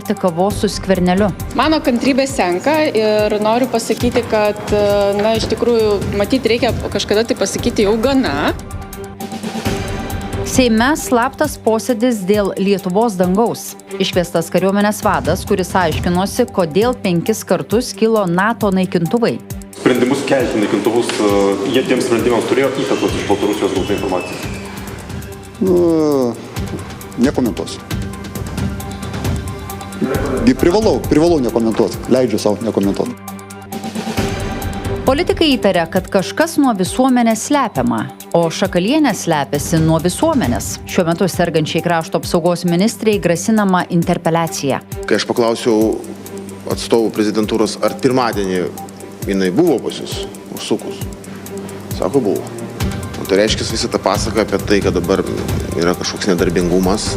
Kavos su Skverneliu. Mano kantrybė senka ir noriu pasakyti, kad, iš tikrųjų, matyti reikia kažkada tai pasakyti jau gana. Seime slaptas posėdis dėl Lietuvos dangaus. Iškviestas kariuomenės vadas, kuris aiškinosi, kodėl 5 kartus kilo NATO naikintuvai. Sprendimus kelti naikintuvus, jie tiems sprendimams turėjo įtakos iš Baltarusijos gauta informacija? Nekomentuosiu. Privalau nekomentuoti, leidžiu savo nekomentuoti. Politikai įtaria, kad kažkas nuo visuomenės slepiama, o Šakalienė slepiasi nuo visuomenės. Šiuo metu sergančiai krašto apsaugos ministrei grasinama interpeliacija. Kai aš paklausiau atstovų prezidentūros, ar pirmadienį jinai buvo pas jūs užsukus, sako, buvo. Tai reiškia, visi tą pasaką apie tai, kad dabar yra kažkoks nedarbingumas,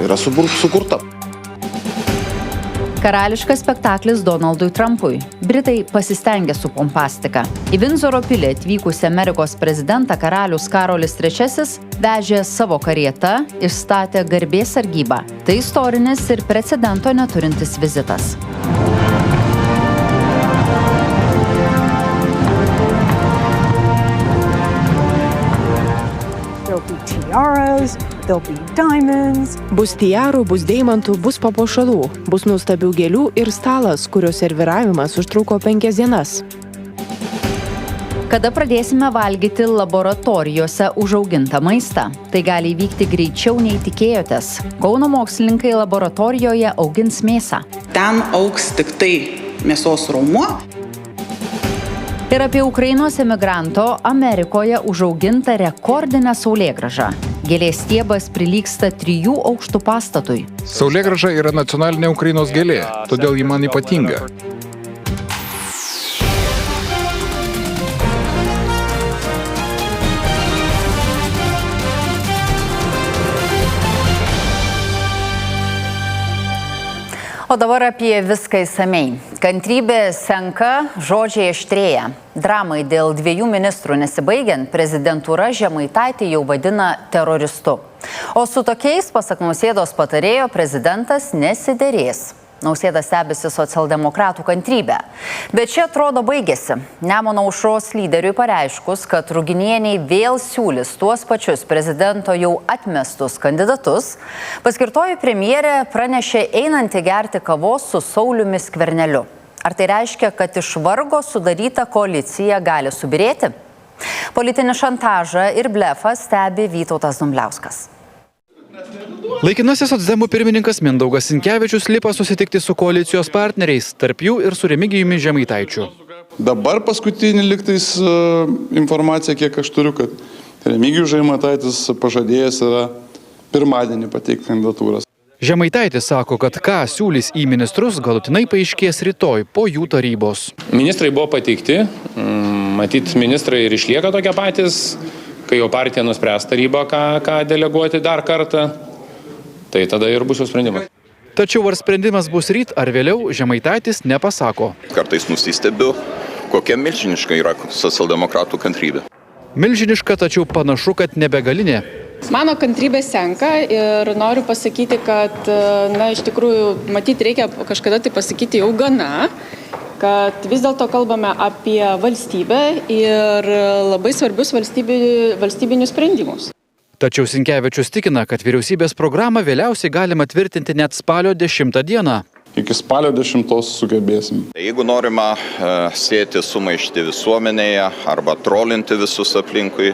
yra sukurta. Karališkas spektaklis Donaldui Trumpui. Britai pasistengė su pompastika. Į Vindzoro pilį atvykusi Amerikos prezidentą karalius Karolis III vežė savo karietą, išstatė garbės sargybą. Tai istorinis ir precedento neturintis vizitas. Bus tiarų, bus deimantų, bus papuošalų, bus nuostabių gėlių ir stalas, kurio serviravimas užtruko 5 dienas. Kada pradėsime valgyti laboratorijose užaugintą maistą? Tai gali įvykti greičiau nei tikėjotės. Kauno mokslininkai laboratorijoje augins mėsą. Ten augs tik tai mėsos raumuo. Ir apie Ukrainos emigranto Amerikoje užaugintą rekordinę saulėgrąžą. Gėlės stiebas prilygsta 3 aukštų pastatui. Saulėgrąža yra nacionalinė Ukrainos gėlė, todėl ji man ypatinga. O dabar apie viską išsamei. Kantrybė senka, žodžiai aštrėja. Dramai dėl 2 ministrų nesibaigiant, prezidentūra Žemaitaitį jau vadina teroristu. O su tokiais, pasak Nausėdos patarėjo, prezidentas nesiderės. Nausėda stebisi socialdemokratų kantrybę. Bet čia atrodo baigėsi. Nemuno aušros lyderiui pareiškus, kad Ruginienei vėl siūlys tuos pačius prezidento jau atmestus kandidatus, paskirtoji premjerė pranešė einanti gerti kavos su Sauliumi Skverneliu. Ar tai reiškia, kad iš vargo sudaryta koalicija gali subirėti? Politinį šantažą ir blefą stebi Vytautas Dumbliauskas. Laikinasis socdemų pirmininkas Mindaugas Sinkevičius lipa susitikti su koalicijos partneriais, tarp jų ir su Remigijumi Žemaitaičiu. Dabar paskutinį liktais informaciją, kiek aš turiu, kad Remigijus Žemaitaitis pažadėjęs yra pirmadienį pateikti kandidatūras. Žemaitaitis sako, kad ką siūlys į ministrus, galutinai paaiškės rytoj po jų tarybos. Ministrai buvo pateikti, matyt, ministrai ir išlieka tokie patys, kai jau partija nuspręs tarybą, ką deleguoti dar kartą, tai tada ir bus jau sprendimas. Tačiau ar sprendimas bus ryt ar vėliau, Žemaitaitis nepasako. Kartais nusistebiu, kokia milžiniška yra socialdemokratų kantrybė. Milžiniška, tačiau panašu, kad nebegalinė. Mano kantrybė senka ir noriu pasakyti, kad, iš tikrųjų, matyti reikia kažkada tai pasakyti jau gana, kad vis dėlto kalbame apie valstybę ir labai svarbius valstybinius sprendimus. Tačiau Sinkevičius tikina, kad vyriausybės programą vėliausiai galima tvirtinti net spalio 10 dieną. Iki spalio 10 sugebėsim. Jeigu norima sėti sumaištį visuomenėje arba trolinti visus aplinkui,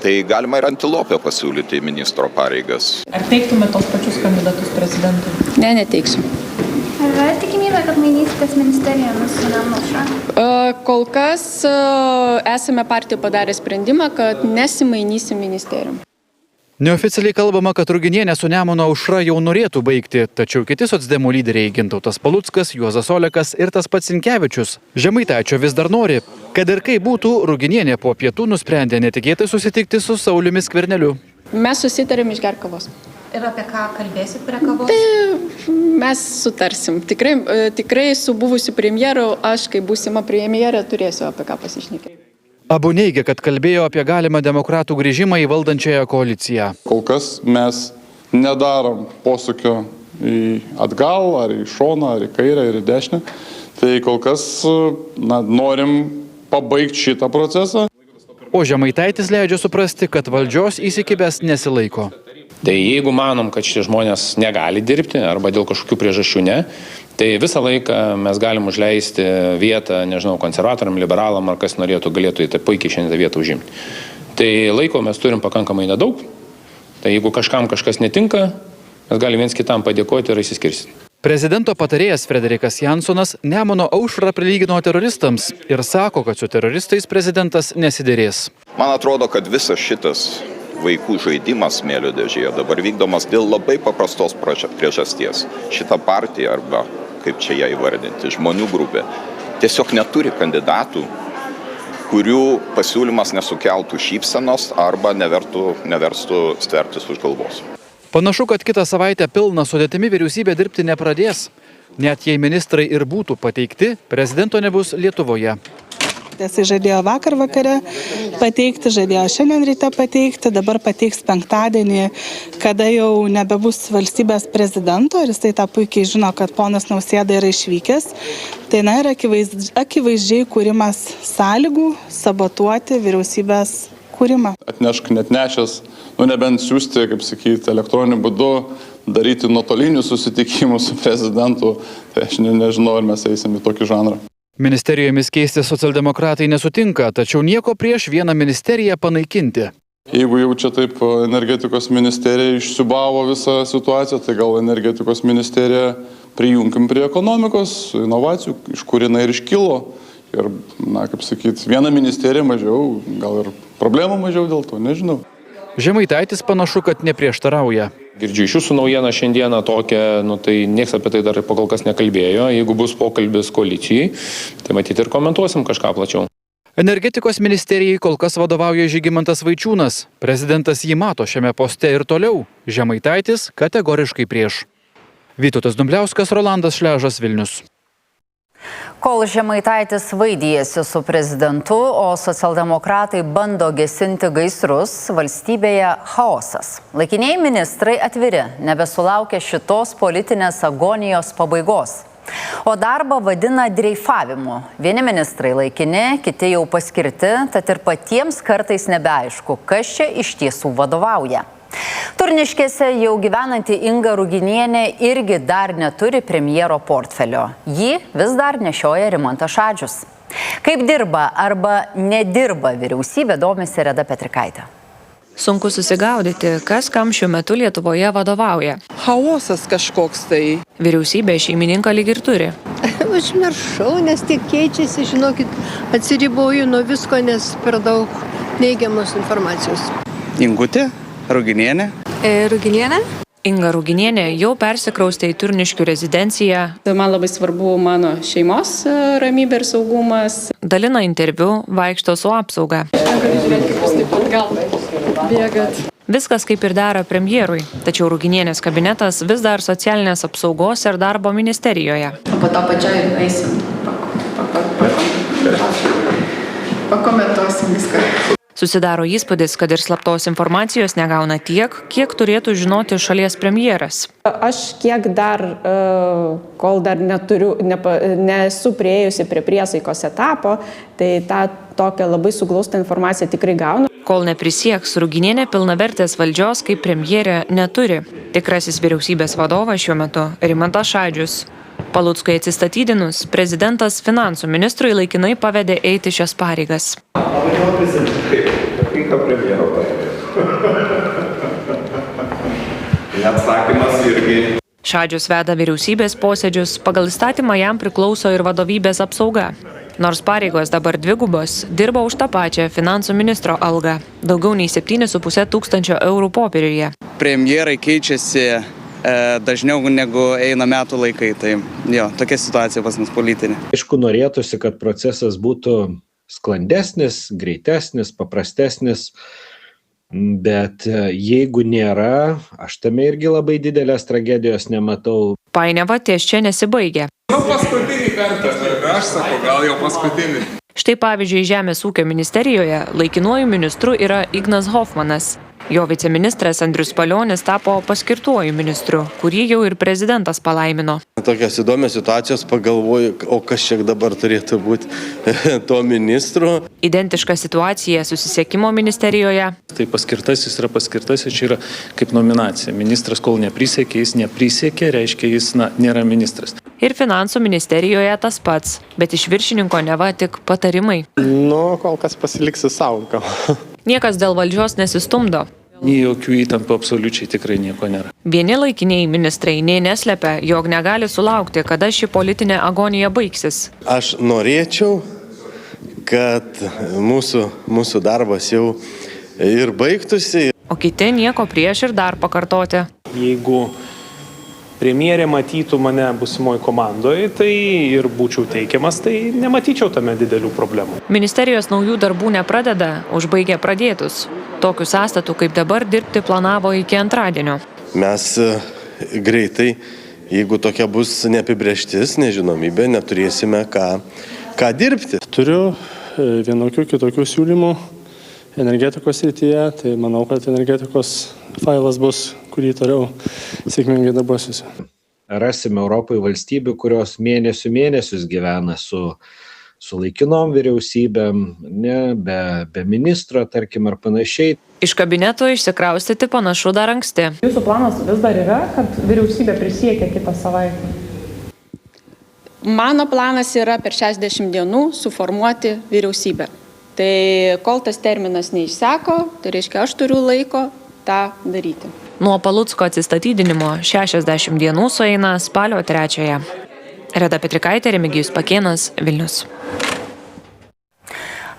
tai galima ir Antilopę pasiūlyti į ministro pareigas. Ar teiktume tos pačius kandidatus prezidentui? Ne, neteiksiu. Ar yra tikimybė, kad mainysitės ministerijomis su Nemuno aušra? Kol kas esame partijų padarę sprendimą, kad nesimainysim ministerijom. Neoficialiai kalbama, kad Ruginienė su Nemuno aušra jau norėtų baigti, tačiau kiti socdemų lyderiai Gintautas Paluckas, Juozas Olekas ir tas pats Sinkevičius Žemaitaičio vis dar nori. Kad ir kaip būtų, Ruginienė po pietų nusprendė netikėtai susitikti su Sauliumi Skverneliu. Mes susitarėm išgerti kavos. Ir apie ką kalbėsit prie kavos? Tai mes sutarsim. Tikrai su buvusiu premjeru, aš kaip būsima premjerė turėsiu apie ką pasišnekėti. Abu neigia, kad kalbėjo apie galimą demokratų grįžimą į valdančiąją koaliciją. Kol kas mes nedarom posūkio atgal, ar į šoną, ar į kairę, ar į dešinę. Tai kol kas norim pabaigti šitą procesą. O Žemaitaitis leidžia suprasti, kad valdžios įsikibęs nesilaiko. Tai jeigu manom, kad šie žmonės negali dirbti arba dėl kažkokių priežasčių ne, tai visą laiką mes galim užleisti vietą, nežinau, konservatoriam, liberalam ar kas galėtų tai puikiai šiandien tą vietą užimti. Tai laiko mes turim pakankamai nedaug, tai jeigu kažkam kažkas netinka, mes galime viens kitam padėkoti ir įsiskirsti. Prezidento patarėjas Frederikas Jansonas Nemuno aušrą prilygino teroristams ir sako, kad su teroristais prezidentas nesiderės. Man atrodo, kad visas šitas vaikų žaidimas smėlio dėžėje dabar vykdomas dėl labai paprastos priežasties. Šita partija arba, kaip čia ją įvardinti, žmonių grupė tiesiog neturi kandidatų, kurių pasiūlymas nesukeltų šypsenos arba neverstų stvertis už galvos. Panašu, kad kitą savaitę pilna sudėtimi vyriausybė dirbti nepradės. Net jei ministrai ir būtų pateikti, prezidento nebus Lietuvoje. Jisai žadėjo vakar vakare pateikti, žadėjo šiandien ryte pateikti, dabar pateiks penktadienį, kada jau nebebus valstybės prezidento ir jisai tą puikiai žino, kad ponas Nausėda yra išvykęs. Tai yra akivaizdžiai kūrimas sąlygų sabotuoti vyriausybės kūrimą. Atnešk net nešęs, nebent siūsti, kaip sakyti, elektroniniu būdu, daryti nuotolinius susitikimus su prezidentu, tai aš nežinau, ar mes eisim į tokį žanrą. Ministerijomis keisti socialdemokratai nesutinka, tačiau nieko prieš vieną ministeriją panaikinti. Jeigu jau čia taip energetikos ministerija išsiubavo visą situaciją, tai gal energetikos ministeriją prijungim prie ekonomikos, inovacijų, iš kur jinai ir iškilo. Ir, kaip sakyti, viena ministerija mažiau, gal ir problemų mažiau dėl to, nežinau. Žemaitaitis panašu, kad neprieštarauja. Girdžiu iš jūsų naujieną šiandieną tokią, tai nieks apie tai dar kol kas nekalbėjo. Jeigu bus pokalbis koalicijai, tai matyti ir komentuosim kažką plačiau. Energetikos ministerijai kol kas vadovauja Žygimantas Vaičiūnas. Prezidentas jį mato šiame poste ir toliau. Žemaitaitis kategoriškai prieš. Vytautas Dumbliauskas, Rolandas Šležas, Vilnius. Kol Žemaitaitis vaidijasi su prezidentu, o socialdemokratai bando gesinti gaisrus, valstybėje chaosas. Laikinieji ministrai atviri, nebesulaukia šitos politinės agonijos pabaigos. O darbą vadina dreifavimu. Vieni ministrai laikini, kiti jau paskirti, tad ir patiems kartais nebeaišku, kas čia iš tiesų vadovauja. Turniškėse jau gyvenanti Inga Ruginienė irgi dar neturi premjero portfelio. Jį vis dar nešioja Rimantas Šadžius. Kaip dirba arba nedirba vyriausybė, domisi Reda Petrikaitė. Sunku susigaudyti, kas kam šiuo metu Lietuvoje vadovauja. Chaosas kažkoks tai. Vyriausybė šeimininką lyg ir turi. Užmiršau, nes tiek keičiasi, žinokit, atsiriboju nuo visko, nes per daug neigiamos informacijos. Ingutė Ruginienė. Ruginienė? Inga Ruginienė jau persikraustė į Turniškių rezidenciją. Man labai svarbu mano šeimos ramybė ir saugumas. Dalina interviu, vaikšto su apsauga. Viskas kaip ir dera premjerui, tačiau Ruginienės kabinetas vis dar socialinės apsaugos ir darbo ministerijoje. Po to pačiai eisim, pakomentuosim viską. Susidaro įspūdis, kad ir slaptos informacijos negauna tiek, kiek turėtų žinoti šalies premjeras. Aš kiek dar, kol dar nesu priėjusi prie priesaikos etapo, tai tą tokią labai suglaustą informaciją tikrai gaunu. Kol neprisieks, Ruginienė pilnavertės valdžios kaip premjerė neturi. Tikrasis vyriausybės vadovas šiuo metu Rimantas Šadžius. Paluckui atsistatydinus, prezidentas finansų ministrui laikinai pavedė eiti šias pareigas. Šadžius veda vyriausybės posėdžius, pagal įstatymą jam priklauso ir vadovybės apsauga. Nors pareigos dabar dvigubos, dirba už tą pačią finansų ministro algą, daugiau nei 7,5 tūkstančio eurų popieriuje. Premjerai keičiasi dažniau negu eina metų laikai, tai tokia situacija pas mus politinė. Aišku, norėtųsi, kad procesas būtų sklandesnis, greitesnis, paprastesnis, bet jeigu nėra, aš tame irgi labai didelės tragedijos nematau. Painiava ties čia nesibaigia. Paskutinį kartą, aš sakau, gal jau paskutinį. Štai pavyzdžiui, Žemės ūkio ministerijoje laikinuoju ministru yra Ignas Hofmanas. Jo viceministras Andrius Palionis tapo paskirtuoju ministru, kurį jau ir prezidentas palaimino. Tokios įdomios situacijos, pagalvoju, o kas čia dabar turėtų būti to ministro. Identiška situacija susisiekimo ministerijoje. Tai paskirtasis yra paskirtasis, čia yra kaip nominacija. Ministras, kol neprisiekė, jis neprisiekė, reiškia, jis nėra ministras. Ir finansų ministerijoje tas pats, bet iš viršininko neva tik patarimai. Kol kas pasiliksiu savo gal. Niekas dėl valdžios nesistumdo. Nei jokių įtampų absoliučiai tikrai nieko nėra. Vieni laikiniai ministrai nei neslepia, jog negali sulaukti, kada ši politinė agonija baigsis. Aš norėčiau, kad mūsų darbas jau ir baigtųsi. O kiti nieko prieš ir dar pakartoti. Jeigu premjerė matytų mane būsimoje komandoje, tai ir būčiau teikiamas, tai nematyčiau tame didelių problemų. Ministerijos naujų darbų nepradeda, užbaigia pradėtus. Tokiu sąstatu, kaip dabar, dirbti planavo iki antradienio. Mes greitai, jeigu tokia bus neapibrėžtis, nežinomybė, neturėsime ką dirbti. Turiu vienokių kitokių siūlymų energetikos srityje, tai manau, kad energetikos failas bus, kurį toliau sėkmingai darbuosiuosi. Rasime Europoje valstybių, kurios mėnesius gyvena su laikinom vyriausybėm, be ministro, tarkim, ar panašiai. Iš kabineto išsikraustyti panašu dar anksti. Jūsų planas vis dar yra, kad vyriausybė prisiekia kitą savaitę? Mano planas yra per 60 dienų suformuoti vyriausybę. Tai kol tas terminas neišseko, tai reiškia, aš turiu laiko tą daryti. Nuo Palucko atsistatydinimo 60 dienų sueina spalio 3. Reda Petrikaitė, Remigijus Pakėnas, Vilnius.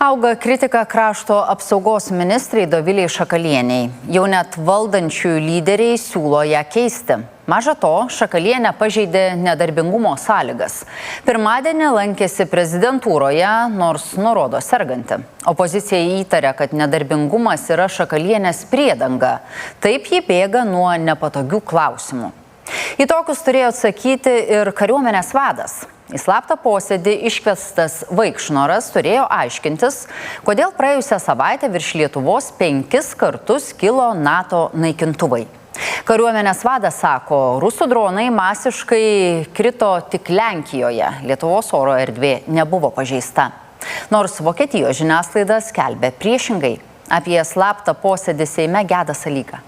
Auga kritika krašto apsaugos ministrai Doviliai Šakalieniai. Jau net valdančiųjų lyderiai siūlo ją keisti. Maža to, Šakalienė pažeidė nedarbingumo sąlygas. Pirmadienį lankėsi prezidentūroje, nors nurodo serganti. Opozicija įtarė, kad nedarbingumas yra Šakalienės priedanga. Taip ji bėga nuo nepatogių klausimų. Į tokius turėjo atsakyti ir kariuomenės vadas. Į slaptą posėdį iškviestas Vaikšnoras turėjo aiškintis, kodėl praėjusią savaitę virš Lietuvos 5 kartus kilo NATO naikintuvai. Kariuomenės vadas sako, rusų dronai masiškai krito tik Lenkijoje, Lietuvos oro erdvė nebuvo pažeista. Nors Vokietijos žiniasklaida skelbė priešingai. Apie slaptą posėdį Seime Gedas Salyga.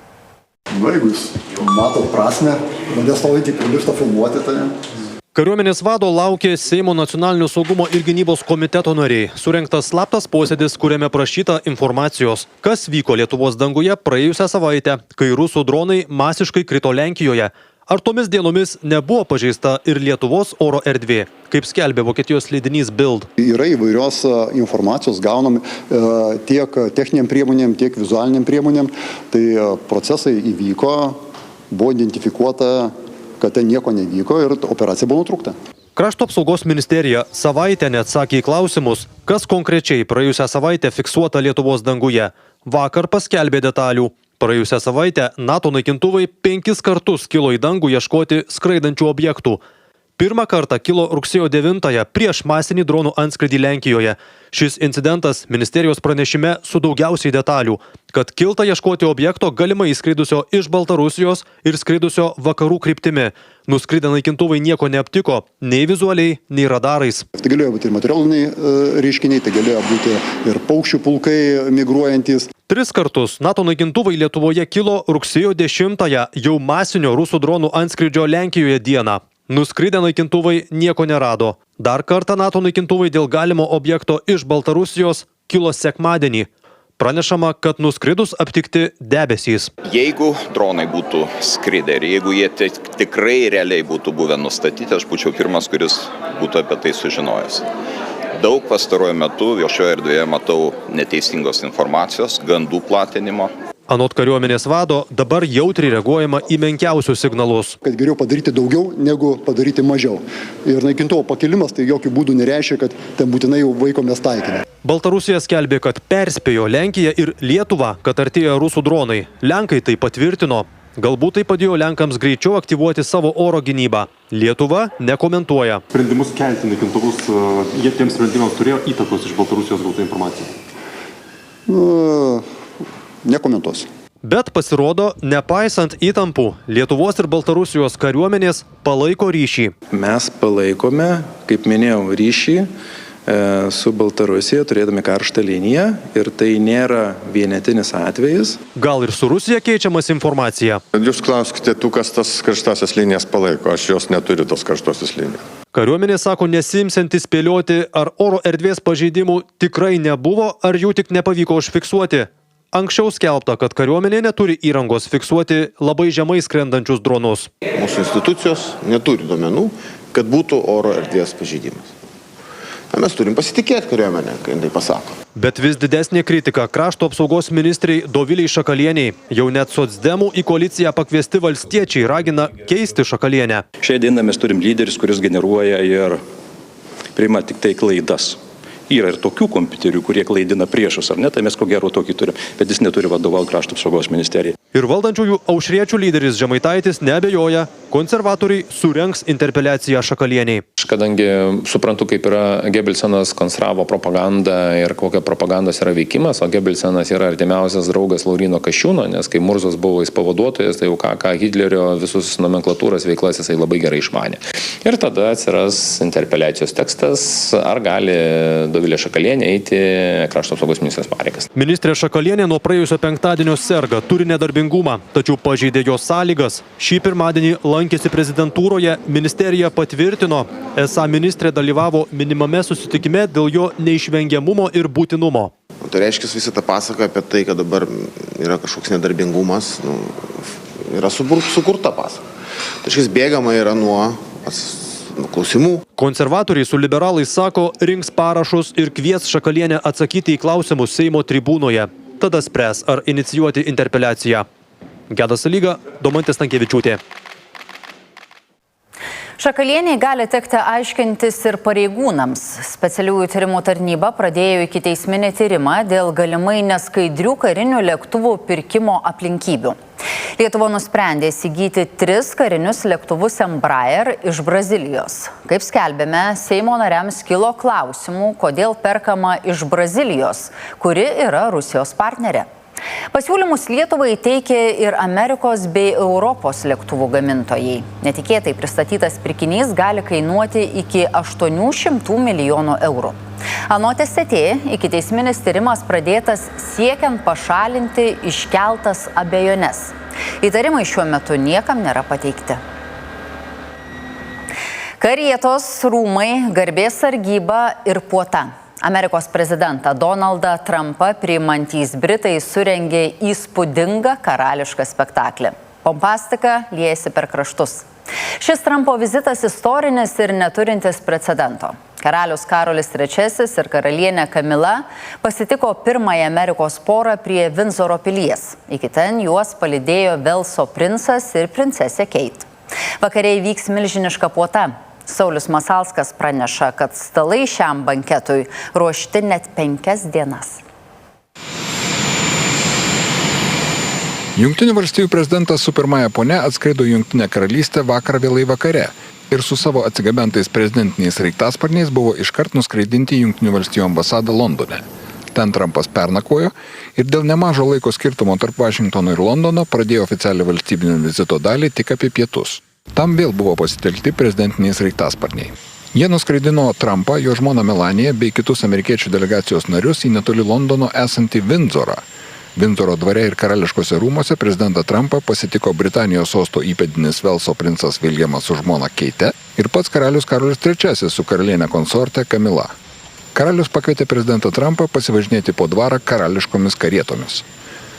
Jeigu jūs matot prasmę, bandės stovėti prilištą filmuoti, tai... Kariuomenės vado laukė Seimo nacionalinio saugumo ir gynybos komiteto nariai. Surengtas slaptas posėdis, kuriame prašyta informacijos, kas vyko Lietuvos danguje praėjusią savaitę, kai rusų dronai masiškai krito Lenkijoje. Ar tomis dienomis nebuvo pažeista ir Lietuvos oro erdvė, kaip skelbė Vokietijos leidinys Bild? Yra įvairios informacijos gaunam tiek techniniam priemonėm, tiek vizualiniam priemonėm. Tai procesai įvyko, buvo identifikuota, kad ten nieko nevyko ir operacija buvo nutraukta. Krašto apsaugos ministerija savaitę neatsakė į klausimus, kas konkrečiai praėjusią savaitę fiksuota Lietuvos danguje. Vakar paskelbė detalių. Praėjusią savaitę NATO naikintuvai 5 kartus kilo į dangų ieškoti skraidančių objektų. Pirmą kartą kilo rugsėjo 9-ąją prieš masinį dronų antskrydį Lenkijoje. Šis incidentas ministerijos pranešime su daugiausiai detalių, kad kilta ieškoti objekto galimai įskridusio iš Baltarusijos ir skridusio vakarų kryptimi. Nuskridę naikintuvai nieko neaptiko, nei vizualiai, nei radarais. Tai galėjo būti ir materialiniai reiškiniai, tai galėjo būti ir paukščių pulkai migruojantis. 3 kartus NATO naikintuvai Lietuvoje kilo rugsėjo 10-ąją jau masinio rusų dronų antskrydžio Lenkijoje dieną. Nuskridę naikintuvai nieko nerado. Dar kartą NATO naikintuvai dėl galimo objekto iš Baltarusijos kilo sekmadienį. Pranešama, kad nuskridus aptikti debesys. Jeigu dronai būtų skridę ir jeigu jie tikrai realiai būtų buvę nustatyti, aš būčiau pirmas, kuris būtų apie tai sužinojęs. Daug pastaruoju metu viešoje erdvėje matau neteisingos informacijos, gandų platinimo. Anot kariuomenės vado, dabar jautriai reaguojama į menkiausius signalus. Kad geriau padaryti daugiau, negu padaryti mažiau. Ir naikintuvo pakelimas tai jokių būdų nereiškia, kad ten būtinai jau vaikomės taikinę. Baltarusija skelbė, kad perspėjo Lenkiją ir Lietuvą, kad artėja rusų dronai. Lenkai tai patvirtino. Galbūt tai padėjo Lenkams greičiau aktyvuoti savo oro gynybą. Lietuva nekomentuoja. Sprendimus kelti naikintuvus, jie tiems sprendimams turėjo įtakos iš Baltarusijos gauta informacija? Nekomentuosiu. Bet pasirodo, nepaisant įtampų, Lietuvos ir Baltarusijos kariuomenės palaiko ryšį. Mes palaikome, kaip minėjau, ryšį su Baltarusija, turėdami karštą liniją ir tai nėra vienetinis atvejis. Gal ir su Rusija keičiamas informacija? Jūs klauskite tų, kas tas karštasias linijas palaiko, aš jos neturiu tos karštosios linijos. Kariuomenė sako nesimsiantis spėlioti, ar oro erdvės pažeidimų tikrai nebuvo, ar jų tik nepavyko užfiksuoti. Anksčiau skelbta, kad kariuomenė neturi įrangos fiksuoti labai žemai skrendančius dronus. Mūsų institucijos neturi duomenų, kad būtų oro erdvės pažeidimas. Mes turim pasitikėti kariuomenę, kai tai pasako. Bet vis didesnė kritika krašto apsaugos ministrei Doviliai Šakalieniai. Jau net socdemų į koaliciją pakviesti valstiečiai ragina keisti Šakalienę. Šią dieną mes turim lyderis, kuris generuoja ir priima tik tai klaidas. Yra ir tokių kompiuterių, kurie klaidina priešus, ar ne? Tai mes ko gero tokį turim, bet jis neturi vadovauti krašto apsaugos ministerijai. Ir valdančiųjų aušriečių lyderis Žemaitaitis neabejoja, konservatoriai surengs interpeliaciją Šakalieniai. Kadangi suprantu, kaip yra Gebelsenas konstravo propagandą ir kokia propagandos yra veikimas, o Gebelsenas yra artimiausias draugas Lauryno Kasčiūno, nes kai Murzos buvo jis pavaduotojas, tai jau ką Hitlerio visus nomenklatūros veiklas jisai labai gerai išmanė. Ir tada atsiras interpeliacijos tekstas, ar gali Dovilė Šakalienė eiti krašto apsaugos ministrės pareigas. Ministrė Šakalienė nuo praėjusio penktadienio serga, turi nedarbingumą, tačiau pažeidė jos sąlygas. Šį pirmadienį lankėsi prezidentūroje, ministerija patvirtino, esą ministrė dalyvavo minimame susitikime dėl jo neišvengiamumo ir būtinumo. Tai reiškia visą tą pasaką apie tai, kad dabar yra kažkoks nedarbingumas, yra sukurta pasaka. Tai reiškia bėgama yra nuo klausimų. Konservatoriai su liberalais sako, rinks parašus ir kvies Šakalienę atsakyti į klausimus Seimo tribūnoje. Tada spręs, ar inicijuoti interpeliaciją. Gedas Salyga, Domantė Stankevičiūtė. Šakalieniai gali tekti aiškintis ir pareigūnams. Specialiųjų tyrimų tarnyba pradėjo ikiteisminį tyrimą dėl galimai neskaidrių karinių lėktuvų pirkimo aplinkybių. Lietuva nusprendė įsigyti 3 karinius lėktuvus Embraer iš Brazilijos. Kaip skelbėme, Seimo nariams kilo klausimų, kodėl perkama iš Brazilijos, kuri yra Rusijos partnerė. Pasiūlymus Lietuvai teikė ir Amerikos bei Europos lėktuvų gamintojai. Netikėtai pristatytas pirkinys gali kainuoti iki 800 milijonų eurų. Anot STT, ikiteisminis tyrimas pradėtas siekiant pašalinti iškeltas abejones. Įtarimai šiuo metu niekam nėra pateikti. Karietos, rūmai, garbės sargyba ir puota. Amerikos prezidentą Donaldą Trumpą priimantys Britai surengė įspūdingą karališką spektaklį. Pompastika liejasi per kraštus. Šis Trumpo vizitas istorinis ir neturintis precedento. Karalius Karolis III ir karalienė Kamila pasitiko pirmąją Amerikos porą prie Vindzoro pilies. Iki ten juos palydėjo Velso princas ir princesė Kate. Vakare įvyks milžiniška puota. Saulius Masalskas praneša, kad stalai šiam banketui ruošti net 5 dienas. Jungtinių valstijų prezidentas su pirmąja ponia atskrido į Jungtinę karalystę vakar vėlai vakare ir su savo atsigabentais prezidentiniais sraigtasparniais buvo iškart nuskraidinti į Jungtinių valstijų ambasadą Londone. Ten Trumpas pernakvojo ir dėl nemažo laiko skirtumo tarp Vašingtono ir Londono pradėjo oficialią valstybinio vizito dalį tik apie pietus. Tam vėl buvo pasitelkti prezidentiniai sraigtasparniai. Jie nuskraidino Trumpą, jo žmoną Melaniją bei kitus amerikiečių delegacijos narius į netoli Londono esantį Vindzorą. Vindzoro dvare ir karališkose rūmose prezidentą Trumpą pasitiko Britanijos sosto įpėdinis Velso princas Viljamas su žmona Keite ir pats karalius Karolis III su karaliene konsorte Kamila. Karalius pakvietė prezidentą Trumpą pasivažinėti po dvarą karališkomis karietomis.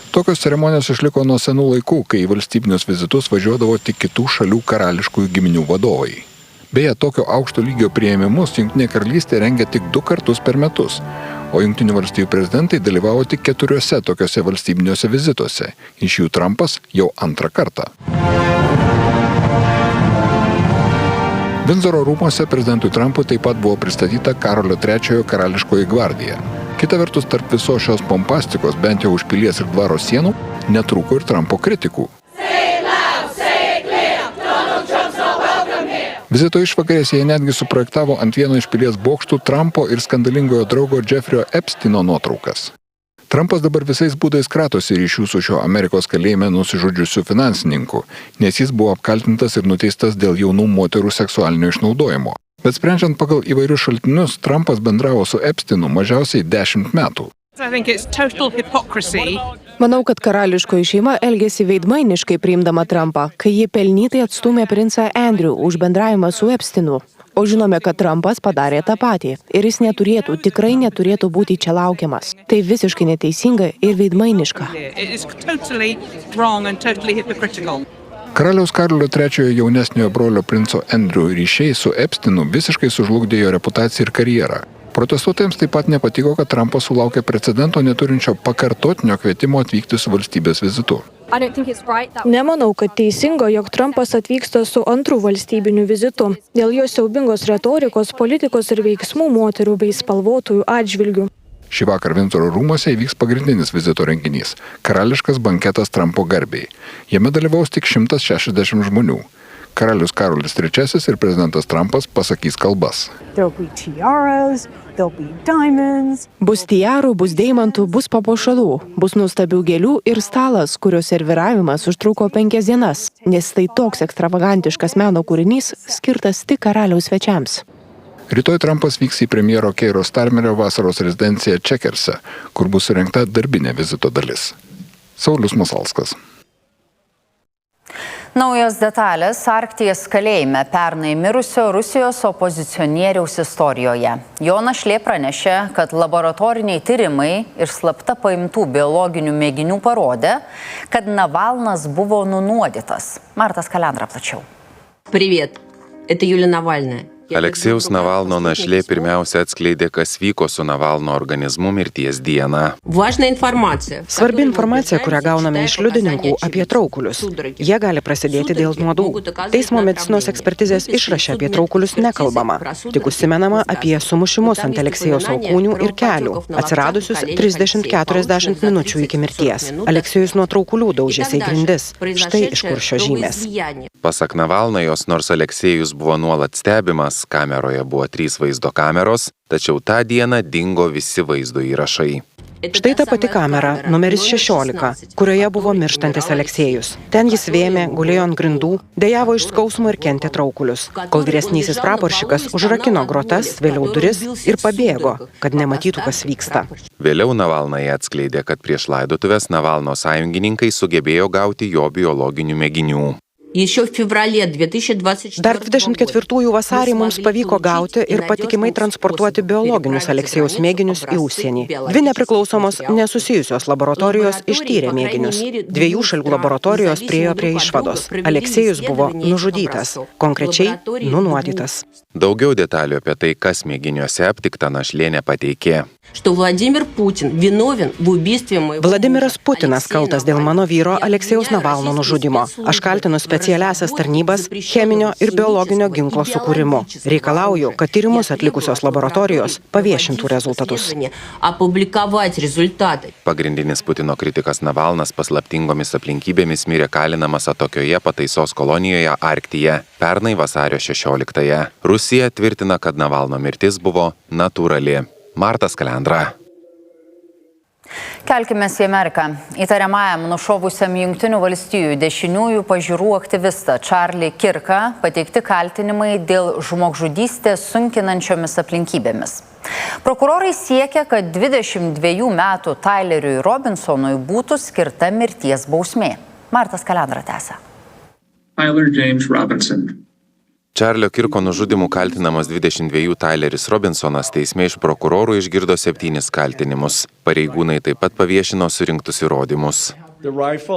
Tokios ceremonijos išliko nuo senų laikų, kai į valstybinius vizitus važiuodavo tik kitų šalių karališkųjų giminių vadovai. Beje, tokio aukšto lygio priėmimus Jungtinė karalystė rengia tik 2 kartus per metus, o Jungtinių valstijų prezidentai dalyvavo tik 4 tokiuose valstybiniuose vizituose. Iš jų Trumpas jau 2 kartą. Vindzoro rūmuose prezidentui Trumpui taip pat buvo pristatyta Karolio III karališkoji gvardija. Kita vertus, tarp visos šios pompastikos, bent jau už pilies ir dvaro sienų, netrūko ir Trumpo kritikų. Vizito išvakarėse jie netgi suprojektavo ant vieno iš pilies bokštų Trumpo ir skandalingojo draugo Jeffrio Epsteino nuotraukas. Trumpas dabar visais būdais kratosi ryšių su šio Amerikos kalėjime nusižudžiusiu finansininku, nes jis buvo apkaltintas ir nuteistas dėl jaunų moterų seksualinio išnaudojimo. Bet sprendžiant pagal įvairius šaltinius, Trumpas bendravo su Epsteinu mažiausiai 10 metų. Manau, kad karališkoji šeima elgėsi veidmainiškai priimdama Trumpą, kai ji pelnytai atstūmė princą Andrew už bendravimą su Epsteinu. O žinome, kad Trumpas padarė tą patį ir jis tikrai neturėtų būti čia laukiamas. Tai visiškai neteisinga ir veidmainiška. Karaliaus Karolio III jaunesniojo brolio princo Andrew ryšiai su Epsteinu visiškai sužlugdė jo reputaciją ir karjerą. Protestuotojams taip pat nepatiko, kad Trumpas sulaukė precedento neturinčio pakartotinio kvietimo atvykti su valstybės vizitu. Nemanau, kad teisinga, jog Trumpas atvyksta su antru valstybiniu vizitu dėl jo siaubingos retorikos, politikos ir veiksmų moterų bei spalvotųjų atžvilgių. Šį vakar Vindzoro rūmuose įvyks pagrindinis vizito renginys – karališkas banketas Trumpo garbei. Jame dalyvaus tik 160 žmonių. Karalius Karolis III ir prezidentas Trumpas pasakys kalbas. Bus tiarų, bus deimantų, bus papuošalų, bus nuostabių gėlių ir stalas, kurio serviravimas užtruko 5 dienas, nes tai toks ekstravagantiškas meno kūrinys skirtas tik karaliaus svečiams. Rytoj Trumpas vyks į premjero Keiro Starmerio vasaros rezidenciją Čekerse, kur bus surengta darbinė vizito dalis. Saulius Masalskas. Naujos detalės Arkties kalėjime pernai mirusio Rusijos opozicionieriaus istorijoje. Jo našlė pranešė, kad laboratoriniai tyrimai ir slapta paimtų biologinių mėginių parodė, kad Navalnas buvo nunuodytas. Martas Kalendra plačiau. Привет, это Юлия Навальная. Aleksejaus Navalno našlė pirmiausia atskleidė, kas vyko su Navalno organizmu mirties dieną. Svarbi informacija, kurią gauname iš liudininkų apie traukulius. Jie gali prasidėti dėl nuodų. Teismo medicinos ekspertizės išraše apie traukulius nekalbama. Tik užsimenama apie sumušimus ant Aleksejaus alkūnių ir kelių, atsiradusius 30-40 minučių iki mirties. Aleksejus nuo traukulių daužėsi į grindis. Štai iš kur šios žymės. Pasak Navalnojos, nors Aleksejus buvo nuolat stebimas, kameroje buvo 3 vaizdo kameros, tačiau tą dieną dingo visi vaizdo įrašai. Štai ta pati kamera, numeris 16, kurioje buvo mirštantis Aleksejus. Ten jis vėmė, gulėjo ant grindų, dejavo iš skausmo ir kentė traukulius, kol vyresnysis praporšikas užrakino grotas, vėliau duris ir pabėgo, kad nematytų, kas vyksta. Vėliau Navalnai atskleidė, kad prieš laidotuvės Navalno sąjungininkai sugebėjo gauti jo biologinių mėginių. Dar 24 vasarį mums pavyko gauti ir patikimai transportuoti biologinius Aleksejaus mėginius į užsienį. 2 nepriklausomos nesusijusios laboratorijos ištyrė mėginius. 2 šalių laboratorijos priėjo prie išvados. Aleksejus buvo nužudytas, konkrečiai nunuodytas. Daugiau detalių apie tai, kas mėginiuose aptikta, našlė nepateikė. Vladimiras Putinas kaltas dėl mano vyro Aleksejaus Navalno nužudymo. Aš kaltinu specialiasias tarnybas cheminio ir biologinio ginklo sukūrimu. Reikalauju, kad tyrimus atlikusios laboratorijos paviešintų rezultatus. Pagrindinis Putino kritikas Navalnas paslaptingomis aplinkybėmis mirė kalinamas atokioje pataisos kolonijoje Arktyje pernai vasario 16-ąją. Rusija tvirtina, kad Navalno mirtis buvo natūrali. Martas Kalendra. Kelkimės į Ameriką. Įtariamajam nušovusiam Jungtinių valstijų dešiniųjų pažiūrų aktyvistą Charlie Kirką pateikti kaltinimai dėl žmogžudystės sunkinančiomis aplinkybėmis. Prokurorai siekia, kad 22 metų Tyleriui Robinsonui būtų skirta mirties bausmė. Martas Kalendra tęsia. Tyler James Robinson. Čarlio Kirko nužudimu kaltinamas 22 Tyleris Robinsonas teisme iš prokurorų išgirdo 7 kaltinimus. Pareigūnai taip pat paviešino surinktus įrodymus.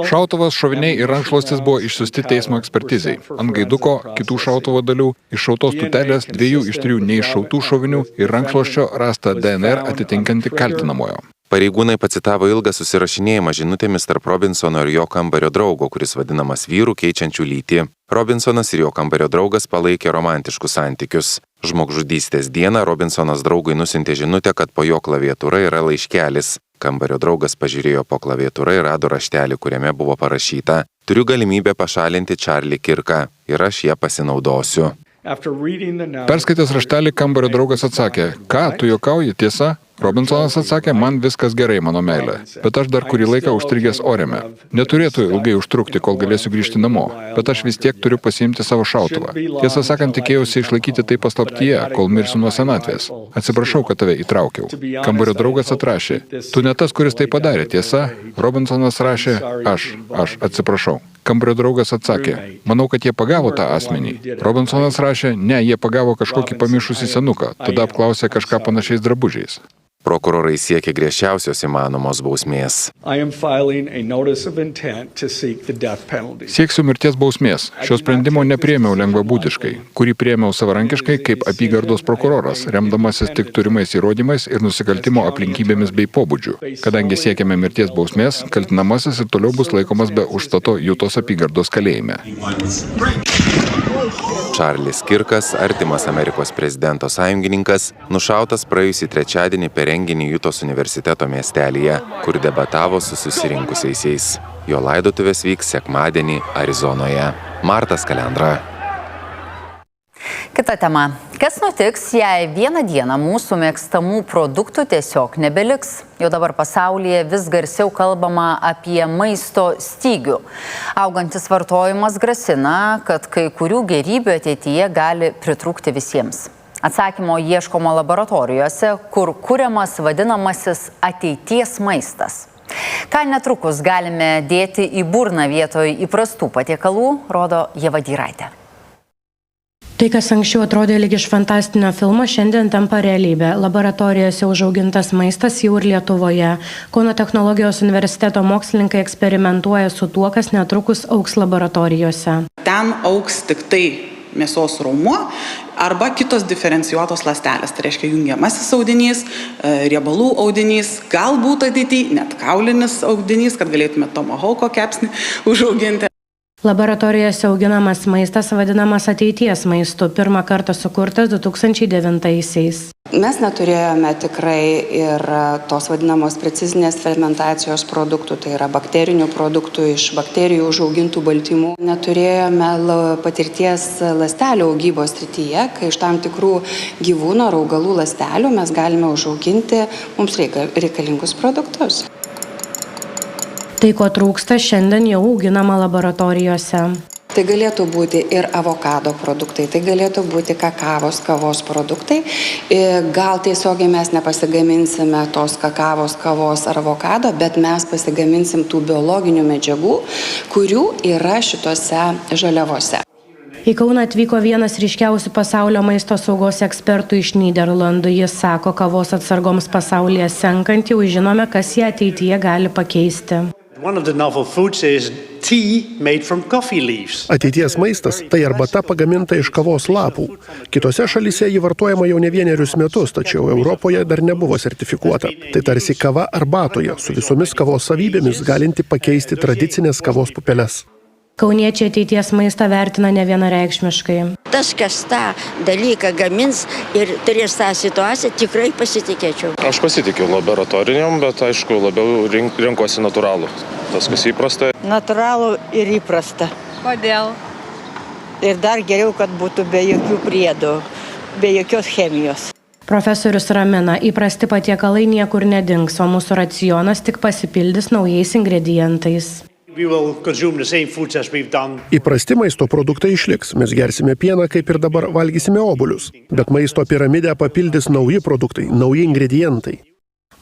Šautuvas, šoviniai ir rankšluostis buvo išsiųsti teismo ekspertizei. Ant gaiduko, kitų šautuvo dalių, iššautos tūtelės, 2 iš 3 neiššautų šovinių ir rankšluosčio rasta DNR atitinkanti kaltinamojo. Pareigūnai pacitavo ilgą susirašinėjimą žinutėmis tarp Robinsono ir jo kambario draugo, kuris vadinamas vyru keičiančių lytį. Robinsonas ir jo kambario draugas palaikė romantiškus santykius. Žmogžudystės dieną Robinsonas draugui nusintė žinutę, kad po jo klaviatūra yra laiškelis. Kambario draugas pažiūrėjo po klaviatūra ir rado raštelį, kuriame buvo parašyta: "Turiu galimybę pašalinti Charlie Kirką ir aš ją pasinaudosiu." Perskaitęs raštelį, kambario draugas atsakė: "Ką, tu juokauji, tiesa? Robinsonas atsakė, man viskas gerai, mano meilė, bet aš dar kurį laiką užstrigęs Oreme. Neturėtų ilgai užtrukti, kol galėsiu grįžti namo, bet aš vis tiek turiu pasiimti savo šautuvą. Tiesą sakant, tikėjausi išlaikyti tai paslaptyje, kol mirsiu nuo senatvės. Atsiprašau, kad tave įtraukiau. Kambario draugas atrašė, tu ne tas, kuris tai padarė, tiesa? Robinsonas rašė, aš atsiprašau. Kambario draugas atsakė, manau, kad jie pagavo tą asmenį. Robinsonas rašė, ne, jie pagavo kažkokį pamišusį senuką, tada apklausė kažką panašiais drabužiais. Prokurorai siekia griežčiausios įmanomos bausmės. Sieksiu mirties bausmės. Šio sprendimo nepriėmiau lengvabūdiškai, kurį priėmiau savarankiškai kaip apygardos prokuroras, remdamasis tik turimais įrodymais ir nusikaltimo aplinkybėmis bei pobūdžiu. Kadangi siekiame mirties bausmės, kaltinamasis ir toliau bus laikomas be užstato Jutos apygardos kalėjime. Čarlis Kirkas, artimas Amerikos prezidento sąjungininkas, nušautas praėjusį trečiadienį per renginį Jutos universiteto miestelyje, kur debatavo su susirinkusiaisiais. Jo laidotuvės vyks sekmadienį Arizonoje. Martas Kalendra. Kita tema. Kas nutiks, jei vieną dieną mūsų mėgstamų produktų tiesiog nebeliks? Jau dabar pasaulyje vis garsiau kalbama apie maisto stygių. Augantis vartojimas grasina, kad kai kurių gėrybių ateityje gali pritrūkti visiems. Atsakymo ieškoma laboratorijose, kur kuriamas vadinamasis ateities maistas. Ką netrukus galime dėti į burną vietoj įprastų patiekalų, rodo Ieva Dyraitė. Tai, kas anksčiau atrodė lyg iš fantastinio filmo, šiandien tampa realybė. Laboratorijose užaugintas maistas jau ir Lietuvoje. Kauno technologijos universiteto mokslininkai eksperimentuoja su tuo, kas netrukus augs laboratorijose. Ten augs tik tai mėsos raumuo arba kitos diferencijuotos ląstelės. Tai reiškia jungiamasis audinys, riebalų audinys, galbūt ateityje net kaulinis audinys, kad galėtume tomahauko kepsnį užauginti. Laboratorijose auginamas maistas vadinamas ateities maistu, pirmą kartą sukurtas 2009-aisiais. Mes neturėjome tikrai ir tos vadinamos precizinės fermentacijos produktų, tai yra bakterinių produktų iš bakterijų užaugintų baltymų. Neturėjome patirties ląstelių augybos srityje, kai iš tam tikrų gyvūnų ar augalų ląstelių mes galime užauginti mums reikalingus produktus. Tai, ko trūksta, šiandien jau auginama laboratorijose. Tai galėtų būti ir avokado produktai, tai galėtų būti kakavos, kavos produktai. Gal tiesiogiai mes nepasigaminsime tos kakavos, kavos ar avokado, bet mes pasigaminsim tų biologinių medžiagų, kurių yra šitose žaliavose. Į Kauną atvyko vienas ryškiausių pasaulio maisto saugos ekspertų iš Nyderlandų. Jis sako, kavos atsargoms pasaulyje senkant jau žinome, kas ją ateityje gali pakeisti. Ateities maistas – tai arbata pagaminta iš kavos lapų. Kitose šalyse ji vartojama jau ne vienerius metus, tačiau Europoje dar nebuvo sertifikuota. Tai tarsi kava arbatoje, su visomis kavos savybėmis galinti pakeisti tradicinės kavos pupeles. Kauniečiai ateities maistą vertina nevienareikšmiškai. Tas, kas tą dalyką gamins ir turės tą situaciją, tikrai pasitikėčiau. Aš pasitikiu laboratoriniam, bet aišku, labiau renkuosi natūralų. Tas, kas įprasta. Natūralų ir įprasta. Kodėl? Ir dar geriau, kad būtų be jokių priedų, be jokios chemijos. Profesorius ramina, įprasti patiekalai niekur nedings, o mūsų racionas tik pasipildys naujais ingredientais. Įprasti maisto produktai išliks. Mes gersime pieną, kaip ir dabar valgysime obuolius. Bet maisto piramidę papildys nauji produktai, nauji ingredientai.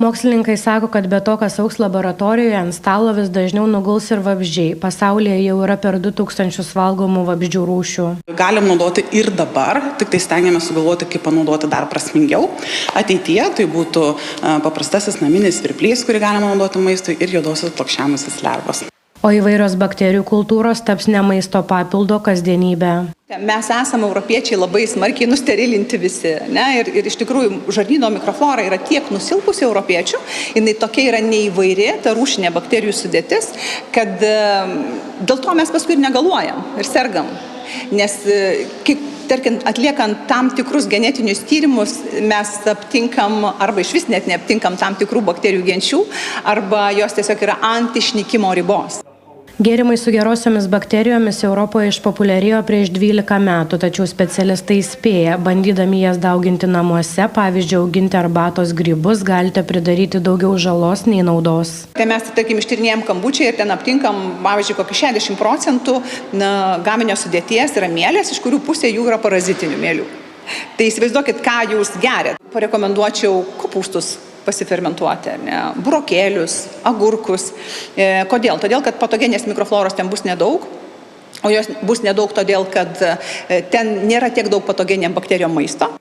Mokslininkai sako, kad be to, kas augs laboratorijoje, ant stalo vis dažniau nuguls ir vabzdžiai. Pasaulyje jau yra per 2000 valgomų vabzdžių rūšių. Galim naudoti ir dabar, tik tai stengiamės sugalvoti, kaip panaudoti dar prasmingiau. Ateityje tai būtų paprastasis naminis svirplys, kurį galima naudoti maistui, ir juodosios plokščiamasis lervos. O įvairios bakterijų kultūros taps ne maisto papildo kasdienybė. Mes esame europiečiai labai smarkiai nusterilinti visi, ne? Ir iš tikrųjų žarnyno mikroflora yra tiek nusilpusi europiečių, jinai tokia yra neįvairi, ta rūšinė bakterijų sudėtis, kad dėl to mes paskui ir negaluojam ir sergam. Nes tarkim, atliekant tam tikrus genetinius tyrimus, mes aptinkam arba iš vis net neaptinkam tam tikrų bakterijų genčių, arba jos tiesiog yra ant išnykimo ribos. Gėrimai su gerosiomis bakterijomis Europoje išpopuliarėjo prieš 12 metų, tačiau specialistai įspėja, bandydami jas dauginti namuose, pavyzdžiui, auginti arbatos grybus, galite pridaryti daugiau žalos nei naudos. Tai mes, tarkim, ištyrinėjom kambučiai ir ten aptinkam, pavyzdžiui, kokį 60% gaminio sudėties yra mielės, iš kurių pusė jų yra parazitinių mielių. Tai įsivaizduokit, ką jūs geriat. Parekomenduočiau kopūstus pasifermentuoti, burokėlius, agurkus. Kodėl? Todėl, kad patogenės mikrofloros ten bus nedaug, o jos bus nedaug todėl, kad ten nėra tiek daug patogenėm bakterijom maisto.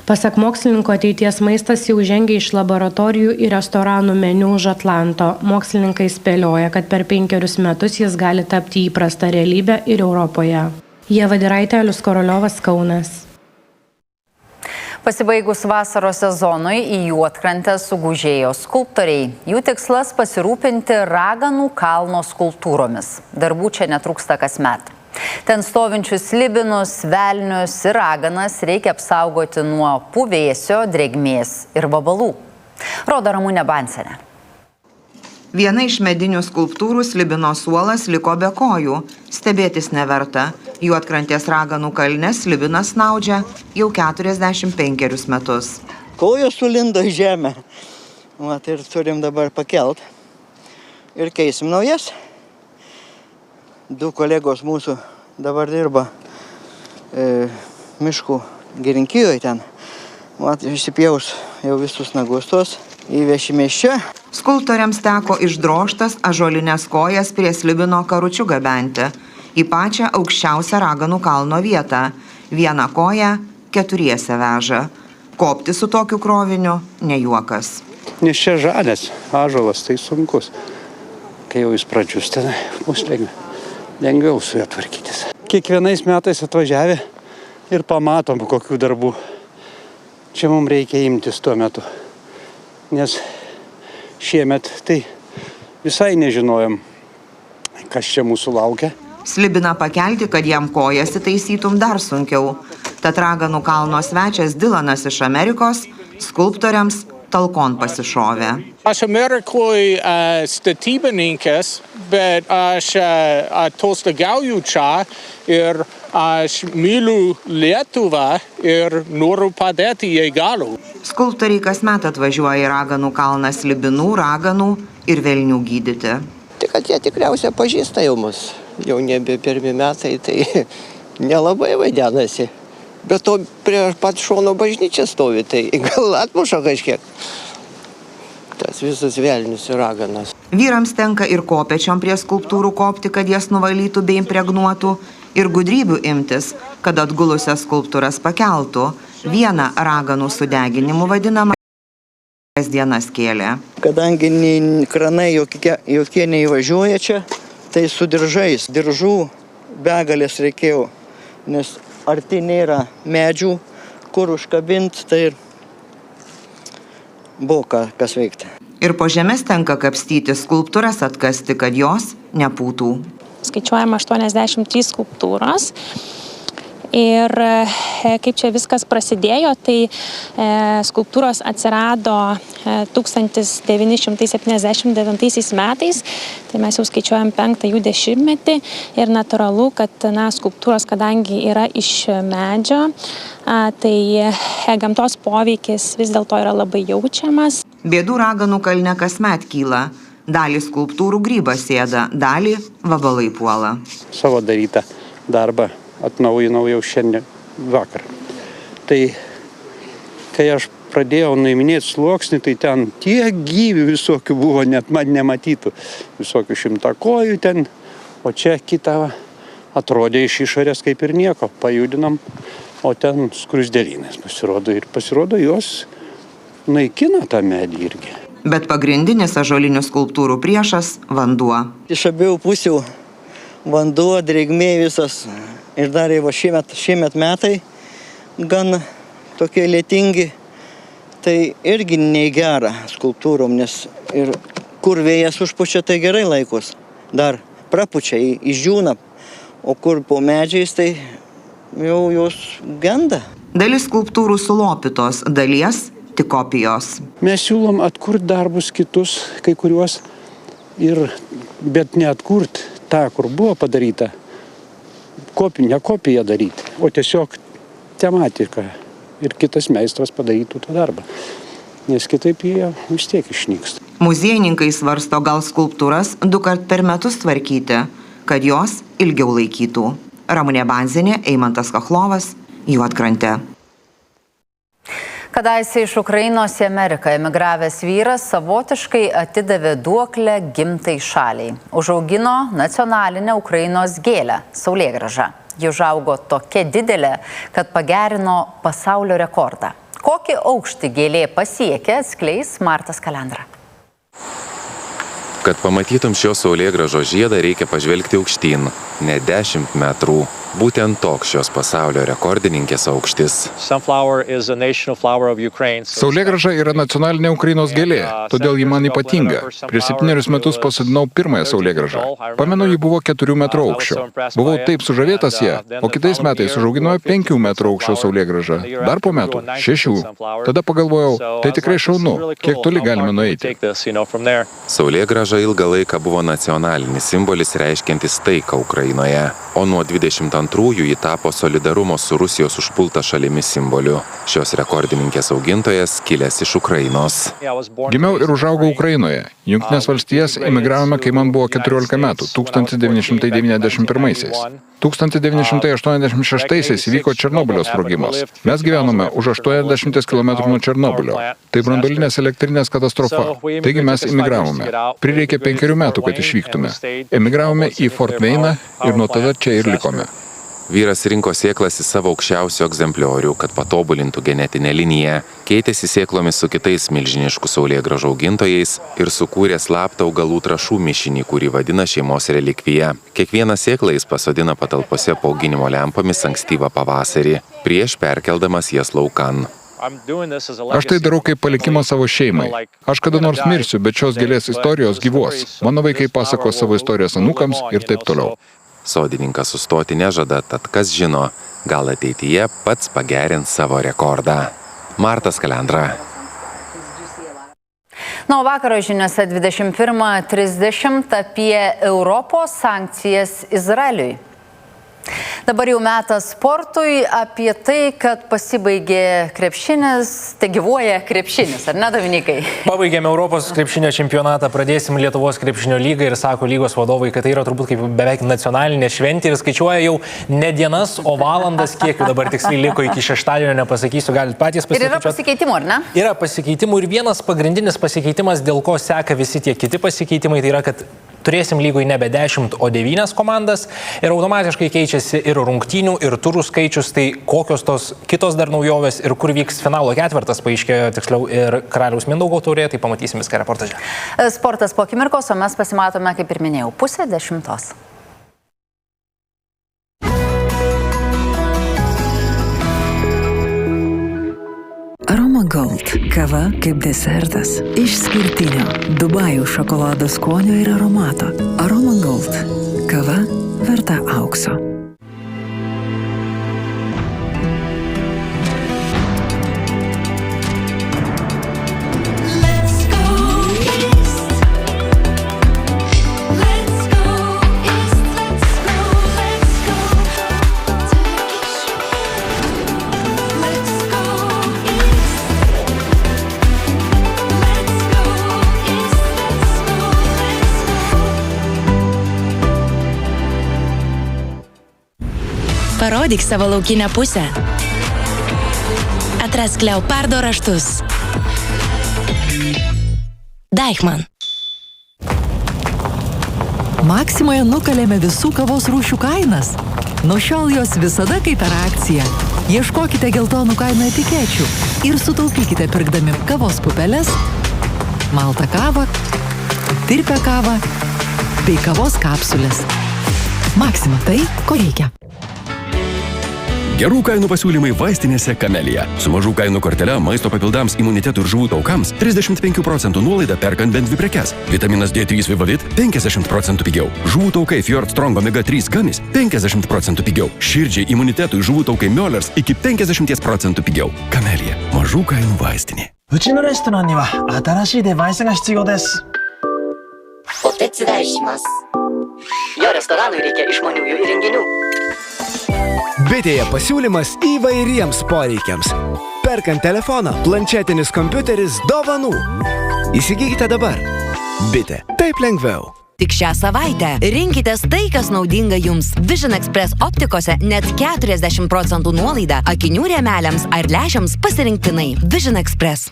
Pasak mokslininko, ateities maistas jau žengia iš laboratorijų į restoranų meniu už Atlanto. Mokslininkai spėlioja, kad per 5 metus jis gali tapti įprastą realybę ir Europoje. Ieva Diraitė, Alius Koroliovas, Kaunas. Pasibaigus vasaros sezonui į Juodkrantę sugužėjo skulptoriai. Jų tikslas pasirūpinti Raganų kalno skulptūromis. Darbų čia netrūksta kasmet. Ten stovinčius slibinus, velnius ir raganas reikia apsaugoti nuo puvėsio, drėgmės ir vabalų. Rodo Ramūnė Bansenė. Viena iš medinių skulptūrų slibino suolas liko be kojų. Stebėtis neverta. Juodkrantės Raganų kalne slibinas snaudžia jau 45 metus. Kojos sulindo į žemę. Vat ir turim dabar pakelt. Ir keisim naujas. 2 kolegos mūsų dabar dirba miškų girinkijoje ten. Vat išsipjaus jau visus nagus tos. Įvešime iš čia. Skulptoriams teko išdrožtas ąžuolinės kojas prie slibino karučių gabenti į pačią aukščiausią Raganų kalno vietą. Vieną koją 4 veža. Kopti su tokiu kroviniu ne juokas. Nes čia žalias ąžuolas, tai sunkus. Kai jau jis pradžius, ten bus lengviau su juo tvarkytis. Kiekvienais metais atvažiavę ir pamatom, kokių darbų čia mums reikia imtis tuo metu. Nes šiemet tai visai nežinojom, kas čia mūsų laukia. Slibiną pakelti, kad jam kojas įtaisytum dar sunkiau. Tad Raganų kalno svečias Dilanas iš Amerikos skulptoriams talkon pasišovė. Aš Amerikoje statybininkas, bet aš atostogauju čia ir aš myliu Lietuvą ir noriu padėti, jei galiu. Skulptoriai kasmet atvažiuoja į Raganų kalną slibinų, raganų ir velnių gydyti. Tik kad jie tikriausiai pažįsta jau mus. Jau nebe 1 metai, tai nelabai vaidenasi. Bet to prie pat šono bažnyčia stovi, tai gal atmuša kažkiek. Tas visus velnius ir raganas. Vyrams tenka ir kopečiom prie skulptūrų kopti, kad jas nuvalytų bei impregnuotų, ir gudrybių imtis, kad atgulusias skulptūras pakeltų. Vieną raganų sudeginimu vadinamą dienas kėlė. Kadangi kranai jokie neįvažiuoja čia, tai su diržais. Diržų begalės reikėjo, nes arti nėra medžių, kur užkabinti, tai buvo kas veikti. Ir po žemės tenka kapstyti skulptūras atkasti, kad jos nepūtų. Skaičiuojama 83 skulptūros. Ir kaip čia viskas prasidėjo, tai skulptūros atsirado 1979 metais, tai mes jau skaičiuojam 5 jų dešimtmetį ir natūralu, kad skulptūros, kadangi yra iš medžio, tai gamtos poveikis vis dėlto yra labai jaučiamas. Bėdų Raganų kalne kasmet kyla. Dalį skulptūrų grybas sėda, dalį vabalai puola. Savo darytą darbą atnaujinau jau šiandien vakar. Tai kai aš pradėjau nuiminėti sluoksnį, tai ten tiek gyvių visokių buvo, net man nematytų. Visokių 100 kojų ten, o čia kita atrodė iš išorės kaip ir nieko. Pajudinam, o ten skruzdėlynės pasirodo. Ir pasirodo, jos naikina tą medį irgi. Bet pagrindinis ąžuolinių skulptūrų priešas – vanduo. Iš abiejų pusių vanduo, drėgmė visas. Ir dar jau šiemet metai gan tokie lietingi, tai irgi negera skulptūrom, nes ir kur vėjas užpučia, tai gerai laikos. Dar prapučia, išdžiūna, o kur po medžiais, tai jau jos genda. Dalis skulptūrų sulopytos, dalies tik kopijos. Mes siūlom atkurti darbus kitus, kai kuriuos, bet neatkurt ta, kur buvo padaryta, ne kopiją daryti, o tiesiog tematiką ir kitas meistras padarytų tą darbą, nes kitaip jie vis tiek išnyksta. Muziejininkai svarsto gal skulptūras 2 kart per metus tvarkyti, kad jos ilgiau laikytų. Ramunė Banzinė, Eimantas Kachlovas, Juodkrantė. Kadaise iš Ukrainos į Ameriką emigravęs vyras savotiškai atidavė duoklę gimtai šaliai. Užaugino nacionalinę Ukrainos gėlę – saulėgrąžą. Ji užaugo tokia didelė, kad pagerino pasaulio rekordą. Kokį aukštį gėlė pasiekė, atskleis Martas Kalendra. Kad pamatytum šio saulėgrąžo žiedą, reikia pažvelgti aukštyn, ne 10 metrų. Būtent toks šios pasaulio rekordininkės aukštis. Saulėgrąža yra nacionalinė Ukrainos gėlė, todėl ji man ypatinga. Prieš 7 metus pasodinau pirmąją saulėgrąžą. Pamenu, ji buvo 4 metrų aukščio. Buvau taip sužavėtas ją, o kitais metais užauginome 5 metrų aukščio saulėgrąžą. Dar po metų 6. Tada pagalvojau, tai tikrai šaunu, kiek toli galime nueiti. Saulėgrąža ilgą laiką buvo nacionalinis simbolis reiškiantis taiką Ukrainoje, o nuo 22-ųjų ji tapo solidarumo su Rusijos užpulta šalimi simboliu. Šios rekordininkės augintojas kilęs iš Ukrainos. Gimiau ir užaugau Ukrainoje. Jungtinės valstijas emigravome, kai man buvo 14 metų, 1991-aisiais. 1986-aisiais įvyko Černobylio sprogimas. Mes gyvenome už 80 km nuo Černobilio. Tai branduolinės elektrinės katastrofa. Taigi mes emigravome. Prireikė 5 metų, kad išvyktume. Emigravome į Fort Wayne ir nuo tada čia ir likome. Vyras rinko sėklas į savo aukščiausių egzempliorių, kad patobulintų genetinę liniją, keitėsi sėklomis su kitais milžiniškų saulėgrąžų augintojais ir sukūrė slaptą augalų trąšų mišinį, kurį vadina šeimos relikvija. Kiekvieną sėklą jis pasodina patalpose po auginimo lempomis ankstyvą pavasarį, prieš perkeldamas jas laukan. Aš tai darau kaip palikimą savo šeimai. Aš kada nors mirsiu, bet šios gėlės istorijos gyvuos. Mano vaikai pasako savo istorijas anūkams ir taip toliau. Sodininkas sustoti nežada, tad kas žino, gal ateityje pats pagerins savo rekordą. Martas Kalendra. Na, o vakaro žiniose 21:30 apie Europos sankcijas Izraeliui. Dabar jau metas sportui, apie tai, kad pasibaigė krepšinis, te gyvuoja krepšinis, ar ne, Dominikai? Pabaigėme Europos krepšinio čempionatą, pradėsim Lietuvos krepšinio lygą ir sako lygos vadovai, kad tai yra turbūt kaip beveik nacionalinė šventė ir skaičiuoja jau ne dienas, o valandas, kiek jų dabar tiksliai liko iki šeštadienio, nepasakysiu, galit patys pasiskaičiuoti. Ir yra pasikeitimų, ar ne? Yra pasikeitimų ir vienas pagrindinis pasikeitimas, dėl ko seka visi tie kiti pasikeitimai, tai yra, kad turėsim lygoj nebe 10, o 9 komandas ir automatiškai keičiasi ir rungtynių, ir turų skaičius, tai kokios tos kitos dar naujovės ir kur vyks finalo ketvirtas, paaiškėjo tiksliau ir Karaliaus Mindaugo taurė, tai pamatysim viską reportaže. Sportas po akimirkos, o mes pasimatome, kaip ir minėjau, 9:30. Aroma Gold. Kava kaip desertas. Išskirtinio Dubajų šokolado skonio ir aromato. Aroma Gold. Kava verta aukso. Parodyk savo laukinę pusę. Atrask Leopardo raštus. Deichmann. Maksimoje nukalėme visų kavos rūšių kainas. Nuo šiol jos visada kaip per akciją. Ieškokite geltonų kainų etikečių ir sutaupykite pirkdami kavos pupeles, maltą kavą, tirpią kavą bei kavos kapsulės. Maksima tai, ko reikia. Gerų kainų pasiūlymai vaistinėse Camellia. Su mažų kainų kortele maisto papildams, imunitetų ir žuvų taukams 35% nuolaida perkant bent 2 prekes. Vitaminas D3 Vivavit 50% pigiau. Žuvų taukai Fjord Strong Omega 3 gamis 50% pigiau. Širdžiai, imunitetui žuvų taukai Mjolners iki 50% pigiau. Camellia. Mažų kainų vaistinė. うちのレストランには新しいデバイスが必要です。お手伝いします。Jo restoranui reikia išmaniųjų įrenginių. Bitėje pasiūlymas įvairiems poreikiams. Perkant telefoną, planšetinis kompiuteris, dovanų. Įsigykite dabar. Bitė. Taip lengviau. Tik šią savaitę rinkitės tai, kas naudinga jums. Vision Express optikose net 40% nuolaida akinių rėmeliams ar lęšiams pasirinktinai. Vision Express.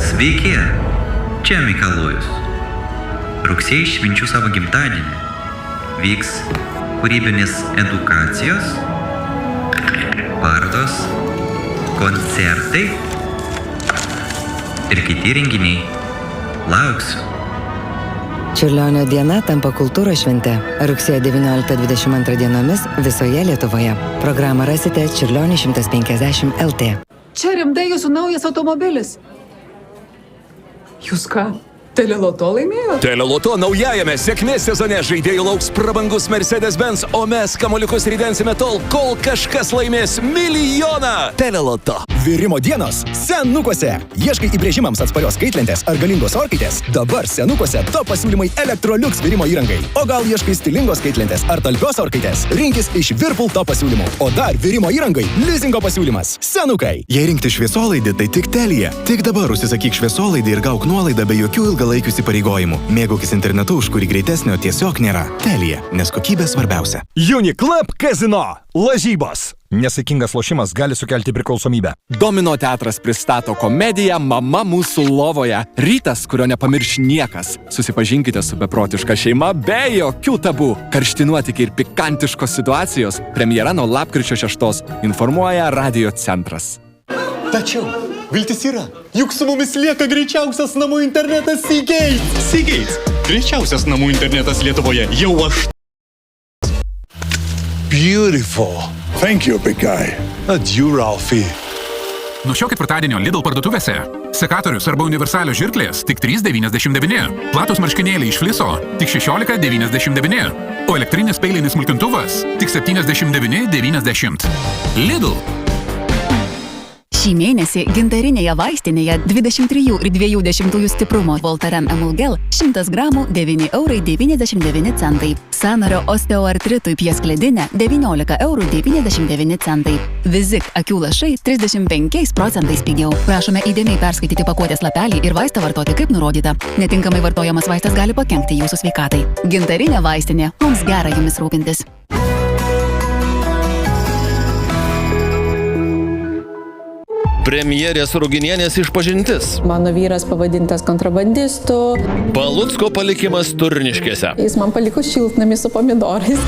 Sveiki, čia Mikalojus. Rugsėjį švenčiu savo gimtadienį. Vyks kūrybinės edukacijos, parodos, koncertai ir kiti renginiai. Lauksiu. Čiurlionio diena tampa kultūros švente. Rugsėjo 19-22 dienomis visoje Lietuvoje. Programą rasite Čiurlionio 150 LT. Čia rimtai jūsų naujas automobilis. Jūs ką? Teleloto laimėjo? Teleloto naujajame sėkmės sezone žaidėjų lauks prabangus Mercedes-Benz, o mes kamuoliukus ridensime tol, kol kažkas laimės milijoną. Teleloto. Virimo dienos Senukuose. Ieškai įbrėžimams atsparios kaitlentės ar galingos orkaitės? Dabar Senukuose top pasiūlymai Electrolux virimo įrangai. O gal ieškai stilingos kaitlentės ar talpios orkaitės? Rinkis iš Whirlpool top pasiūlymų. O dar virimo įrangai lizingo pasiūlymas. Senukai. Jei rinkti šviesolaidį, tai tik Telia. Tik dabar užsisakyk šviesolaidį ir gauk nuolaidą be jokių ilgalaikių įsipareigojimų. Mėgaukis internetu, už kurį greitesnio tiesiog nėra. Telia, nes kokybė svarbiausia. Uniclub Casino. Lažybos. Nesaikingas lošimas gali sukelti priklausomybę. Domino teatras pristato komediją Mama mūsų lovoje. Rytas, kurio nepamirš niekas. Susipažinkite su beprotiška šeima be jokių tabų. Karšti nuotykiai ir pikantiškos situacijos. Premjera nuo lapkričio 6. Informuoja Radio centras. Tačiau viltis yra. Juk su mumis lieka greičiausias namų internetas Seagate. Seagate. Greičiausias namų internetas Lietuvoje jau Beautiful. Thank you, big guy. Adieu, Ralphie. Nuo šio ketvirtadienio Lidl parduotuvėse. Sekatorius arba universalios žirklės tik 3,99. Platus marškinėliai iš fliso tik 16,99. O elektrinis peilinis smulkintuvas tik 79,90. Lidl. Šį mėnesį gintarinėje vaistinėje 23,2 stiprumo Voltaren Emulgel 100 gramų 9,99 €. Sąnario osteoartritui pieskledinė 19,99 €. Vizik akių lašai 35% pigiau. Prašome įdėmiai perskaityti pakuotės lapelį ir vaistą vartoti kaip nurodyta. Netinkamai vartojamas vaistas gali pakenkti jūsų sveikatai. Gintarinė vaistinė. Mums gera jumis rūpintis. Premjerės Ruginienės išpažintis. Mano vyras pavadintas kontrabandistu. Palucko palikimas Turniškėse. Jis man paliko šiltnamį su pomidorais.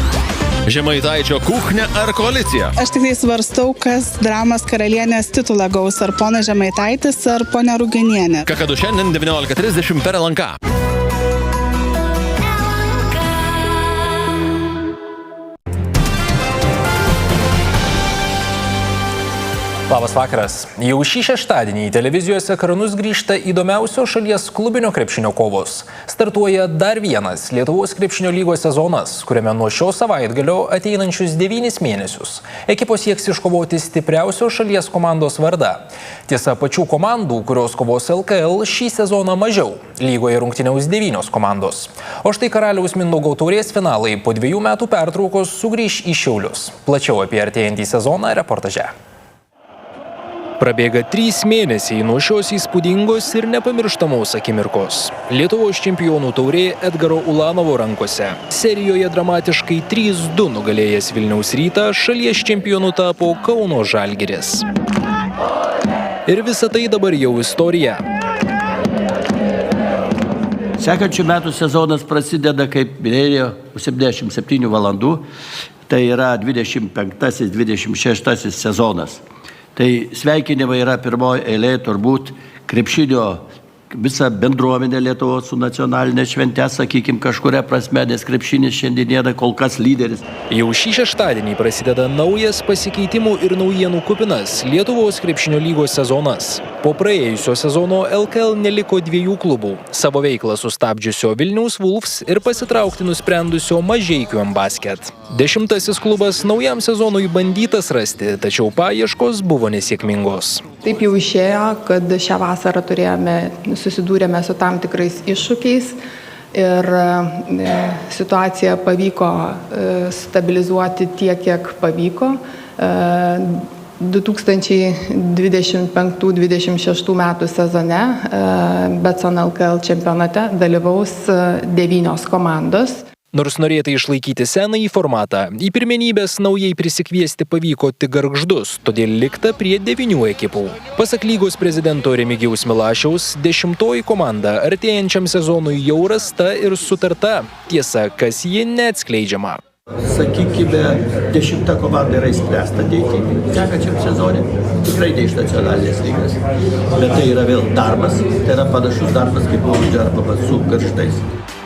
Žemaitaičio kuchnė ar koalicija? Aš tik tai svarstau, kas dramos karalienės titulą gaus, ar ponas Žemaitaitis, ar ponia Ruginienė. Kakadu šiandien 19:30 per LNK. Labas vakaras. Jau šį šeštadienį į televizijos ekranus grįžta įdomiausio šalies klubinio krepšinio kovos. Startuoja dar vienas Lietuvos krepšinio lygos sezonas, kuriame nuo šio savaitgalio ateinančius 9 mėnesius ekipos sieks iškovoti stipriausio šalies komandos vardą. Tiesa, pačių komandų, kurios kovos LKL, šį sezoną mažiau. Lygoje rungtyniaus 9 komandos. O štai Karaliaus Mindaugo taurės finalai po 2 metų pertraukos sugrįš į Šiaulius. Plačiau apie artėjantį sezoną reportaže. Prabėga 3 mėnesiai nuo šios įspūdingos ir nepamirštamos akimirkos. Lietuvos čempionų taurė Edgaro Ulanovo rankose. Serijoje dramatiškai 3-2 nugalėjęs Vilniaus Rytą šalies čempionu tapo Kauno Žalgiris. Ir visa tai dabar jau istorija. Sekančių metų sezonas prasideda, kaip minėjo, 77 valandų. Tai yra 25-26 sezonas. Tai sveikinimai yra pirmoji eilė turbūt krepšinio visą bendruomenę Lietuvos su nacionalinė šventė, sakykime, kažkuria prasme, nes krepšinis šiandien yra kol kas lyderis. Jau šį šeštadienį prasideda naujas pasikeitimų ir naujienų kupinas Lietuvos krepšinio lygos sezonas. Po praėjusio sezono LKL neliko 2 klubų – savo veiklą sustabdžiusio Vilniaus Wolves ir pasitraukti nusprendusio Mažeikių Ambasket. 10. klubas naujam sezonui bandytas rasti, tačiau paieškos buvo nesėkmingos. Taip jau išėjo, kad šią vasarą susidūrėme su tam tikrais iššūkiais. ir situaciją pavyko stabilizuoti tiek, kiek pavyko. 2025-2026 metų sezone Betson LKL čempionate dalyvaus 9 komandos. Nors norėta išlaikyti senąjį formatą, į pirmenybės naujai prisikviesti pavyko tik Gargždus, todėl likta prie 9 ekipų. Pasak lygos prezidento Remigijaus Milašiaus, 10 komanda artėjančiam sezonui jau rasta ir sutarta. Tiesa, kas ji neatskleidžiama. Sakykime, 10 komanda yra įspręsta ateity. Sekančiam sezonė tikrai ne iš nacionalinės lygos. Bet tai yra vėl darbas, tai yra panašus darbas, kaip buvo uždarbama su Karštais.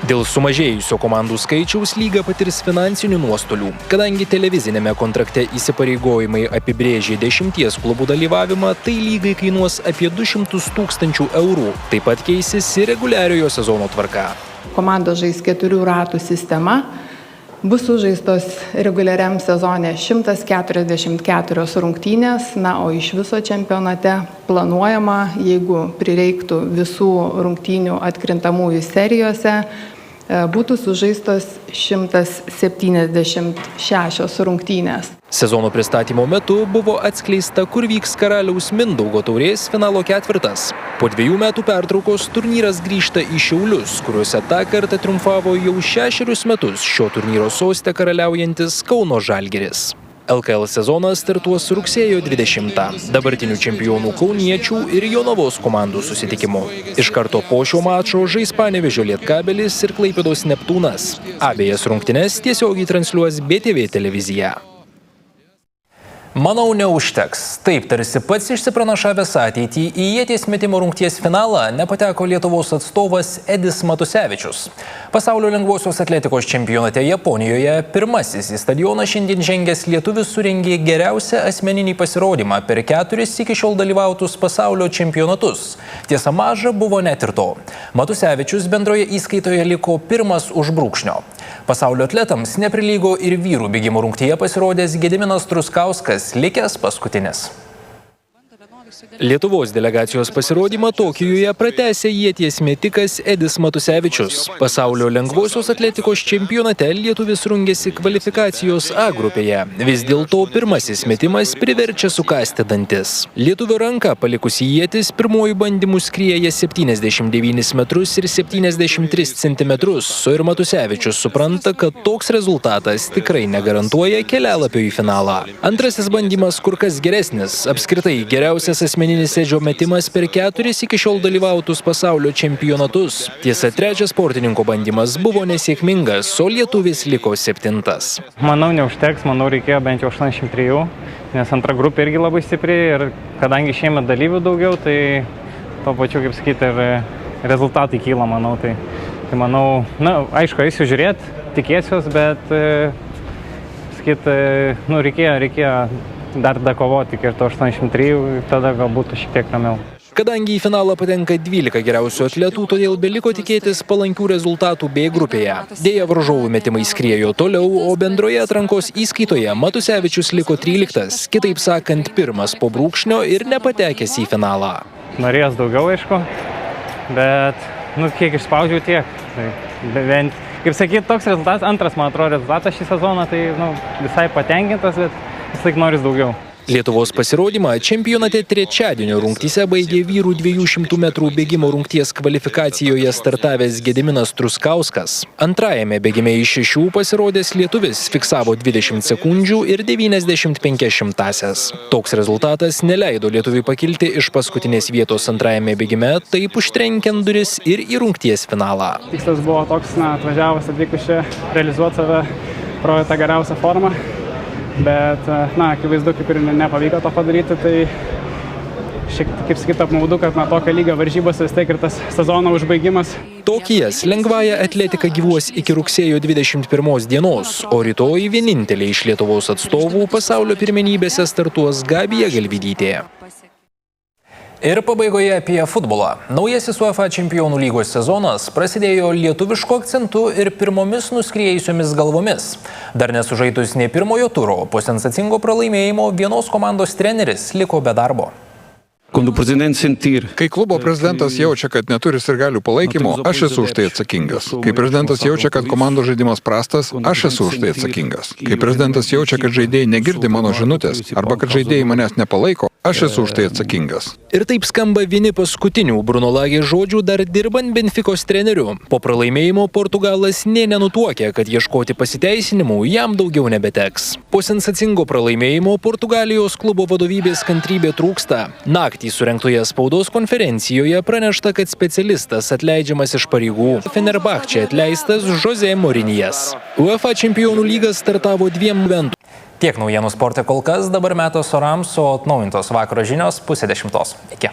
Dėl sumažėjusio komandų skaičiaus lyga patirs finansinių nuostolių, kadangi televizinėme kontrakte įsipareigojimai apibrėžė 10 klubų dalyvavimą, tai lygai kainuos apie 200 000 eurų. Taip pat keisis ir reguliariojo sezono tvarka. Komanda žais 4 ratų sistema. Bus sužaistos reguliariam sezone 144 rungtynės, o iš viso čempionate planuojama, jeigu prireiktų visų rungtynių atkrintamųjų serijose, būtų sužaistos 176 rungtynės. Sezono pristatymo metu buvo atskleista, kur vyks Karaliaus Mindaugo taurės finalo ketvirtas. Po 2 metų pertraukos turnyras grįžta į Šiaulius, kuriuose tą kartą triumfavo jau 6 metus šio turnyro soste karaliaujantis Kauno Žalgiris. LKL sezonas startuos rugsėjo 20. Dabartinių čempionų kauniečių ir Jonavos komandų susitikimu. Iš karto po šio mačo žais Panevėžio Lietkabelis ir Klaipėdos Neptūnas. Abejas rungtynes tiesiogiai transliuos BTV televizija. Manau, neužteks. Taip, tarsi pats išsipranašavęs ateitį į ieties metimo rungties finalą nepateko Lietuvos atstovas Edis Matusevičius. Pasaulio lengvosios atletikos čempionate Japonijoje pirmasis į stadioną šiandien žengęs lietuvis surengė geriausią asmeninį pasirodymą per 4 iki šiol dalyvautus pasaulio čempionatus. Tiesa, maža buvo net ir to. Matusevičius bendroje įskaitoje liko pirmas už brūkšnio. Pasaulio atletams neprilygo ir vyrų bėgimo rungtyje pasirodęs Gediminas Truskauskas, likęs paskutinis. Lietuvos delegacijos pasirodymą Tokijuje pratęsė ieties metikas Edis Matusevičius. Pasaulio lengvosios atletikos čempionate lietuvis rungėsi kvalifikacijos A grupėje. Vis dėlto pirmasis metimas priverčia sukąsti dantis. Lietuvio ranka palikusi ietis pirmojų bandymų skrieja 79 metrus ir 73 centimetrus, o ir Matusevičius supranta, kad toks rezultatas tikrai negarantuoja kelialapio į finalą. Antrasis bandymas kur kas geresnis, apskritai geriausias asmeninis edžio metimas per 4 iki šiol dalyvautus pasaulio čempionatus. Tiesa, trečias sportininko bandymas buvo nesėkmingas, o lietuvis liko 7. Manau, neužteks, manau, reikėjo bent jau 83, nes antra grupė irgi labai stipri ir kadangi šiemet dalyvių daugiau, tai to pačiu, kaip sakyti, ir rezultatai kyla, manau. Tai manau, aišku, eisiu žiūrėti, tikėsiuos, bet reikėjo dar dakovoti iki to 83, tada galbūt šiek tiek ramiau. Kadangi į finalą patenka 12 geriausių atletų, todėl beliko tikėtis palankių rezultatų B grupėje. Deja, varžovų metimai skriejo toliau, o bendroje atrankos įskaitoje Matusevičius liko 13, kitaip sakant, pirmas po brūkšnio ir nepatekęs į finalą. Norėjęs daugiau, aišku, bet kiek išspaudžiau tiek. Bent, kaip sakyti, toks rezultatas, antras, man atrodo, rezultatas šį sezoną, tai visai patenkintas, bet vis laik noris daugiau. Lietuvos pasirodymą čempionate trečiadienio rungtyse baigė vyrų 200 metrų bėgimo rungties kvalifikacijoje startavęs Gediminas Truskauskas. Antrajame bėgime iš 6 pasirodęs lietuvis fiksavo 20 sekundžių ir 95 šimtasias. Toks rezultatas neleido lietuviui pakilti iš paskutinės vietos antrajame bėgime, taip užtrenkiant duris ir į rungties finalą. Tikslas buvo toks, atvažiavus atvykus čia realizuoti save, parodyti tą geriausią formą. Bet, akivaizdu, kaip ir nepavyko to padaryti, tai šiek tiek, kaip sakyti, apmaudu, kad tokio lygio varžybos vis tiek ir tas sezono užbaigimas. Tokijas lengvąją atletiką gyvuos iki rugsėjo 21 dienos, o rytoj vienintelė iš Lietuvos atstovų pasaulio pirmenybėse startuos Gabija Galvydytė. Ir pabaigoje apie futbolą. Naujasis UEFA čempionų lygos sezonas prasidėjo lietuvišku akcentu ir pirmomis nuskriejusiomis galvomis. Dar nesužaidus nei pirmojo turo, po sensacingo pralaimėjimo vienos komandos treneris liko be darbo. Kai klubo prezidentas jaučia, kad neturi sirgalių palaikymo, aš esu už tai atsakingas. Kai prezidentas jaučia, kad komandos žaidimas prastas, aš esu už tai atsakingas. Kai prezidentas jaučia, kad žaidėjai negirdi mano žinutės arba kad žaidėjai manęs nepalaiko, aš esu už tai atsakingas. Ir taip skamba vieni paskutinių Bruno Lage žodžių dar dirbant Benficos treneriu. Po pralaimėjimo Portugalas nė nenutuokė, kad ieškoti pasiteisinimų jam daugiau nebeteks. Po sensacingo pralaimėjimo Portugalijos klubo vadovybės kantrybė trūksta. Naktį surengtoje spaudos konferencijoje pranešta, kad specialistas atleidžiamas iš pareigų. Fenerbahče atleistas Jose Mourinhas. UEFA Čempionų lyga startavo 2 eventų. Tiek naujienų sporte kol kas, dabar metas orams, o atnaujintos vakaro žinios 9:30. Iki.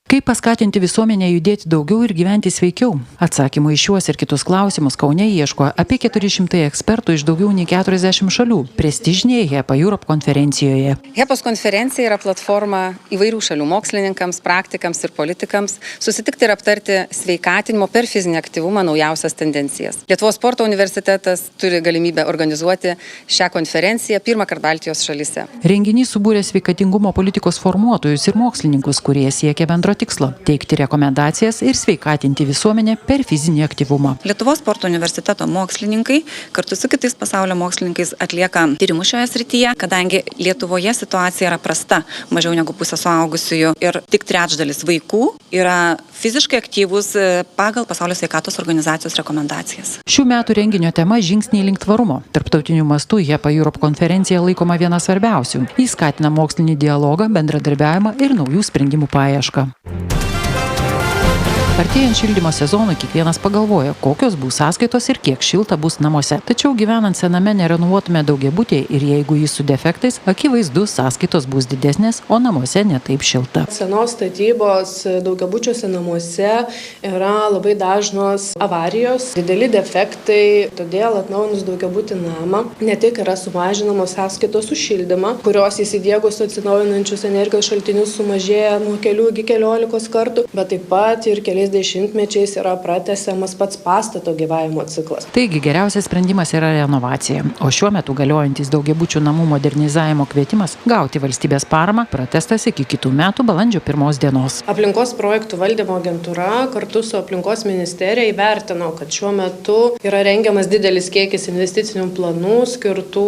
Kaip paskatinti visuomenę judėti daugiau ir gyventi sveikiau? Atsakymų į šiuos ir kitus klausimus Kaune ieško apie 400 ekspertų iš daugiau nei 40 šalių prestižinėje HEPA Europe konferencijoje. HEPOS konferencija yra platforma įvairių šalių mokslininkams, praktikams ir politikams susitikti ir aptarti sveikatinimo per fizinį aktyvumą naujausias tendencijas. Lietuvos sporto universitetas turi galimybę organizuoti šią konferenciją pirmą kartą Baltijos šalyse. Renginys subūrė sveikatingumo politikos formuotojus ir mokslininkus, kurie siekia bendro tikslo – teikti rekomendacijas ir sveikatinti visuomenę per fizinį aktyvumą. Lietuvos sporto universiteto mokslininkai kartu su kitais pasaulio mokslininkais atlieka tyrimus šioje srityje, kadangi Lietuvoje situacija yra prasta, mažiau negu pusė suaugusiųjų ir tik 1/3 vaikų yra fiziškai aktyvūs pagal Pasaulio sveikatos organizacijos rekomendacijas. Šių metų renginio tema – žingsniai link tvarumo. Tarptautiniu mastu HEPA Europe konferencija laikoma viena svarbiausių. Jis skatina mokslinį dialogą, bendradarbiavimą ir naujų sprendimų paiešką. Artėjant šildymo sezonui kiekvienas pagalvoja, kokios bus sąskaitos ir kiek šilta bus namuose. Tačiau gyvenant sename nerenovuotume daugiabutį ir jeigu jis su defektais, akivaizdu sąskaitos bus didesnės, o namuose netaip šilta. Senos statybos daugiabučiuose namuose yra labai dažnos avarijos, dideli defektai, todėl atnaujinus daugiabutį namą ne tik yra sumažinamos sąskaitos už šildymą, kurios įsidiegus atsinaujinančius energijos šaltinius sumažėja nuo kelių iki 14 kartų, bet taip pat ir keliais dešimtmečiais yra pratęsiamas pats pastato gyvavimo ciklas. Taigi geriausias sprendimas yra renovacija, o šiuo metu galiojantis daugiabučių namų modernizavimo kvietimas gauti valstybės paramą pratęstas iki kitų metų balandžio 1 dienos. Aplinkos projektų valdymo agentūra kartu su aplinkos ministerija įvertino, kad šiuo metu yra rengiamas didelis kiekis investicinių planų skirtų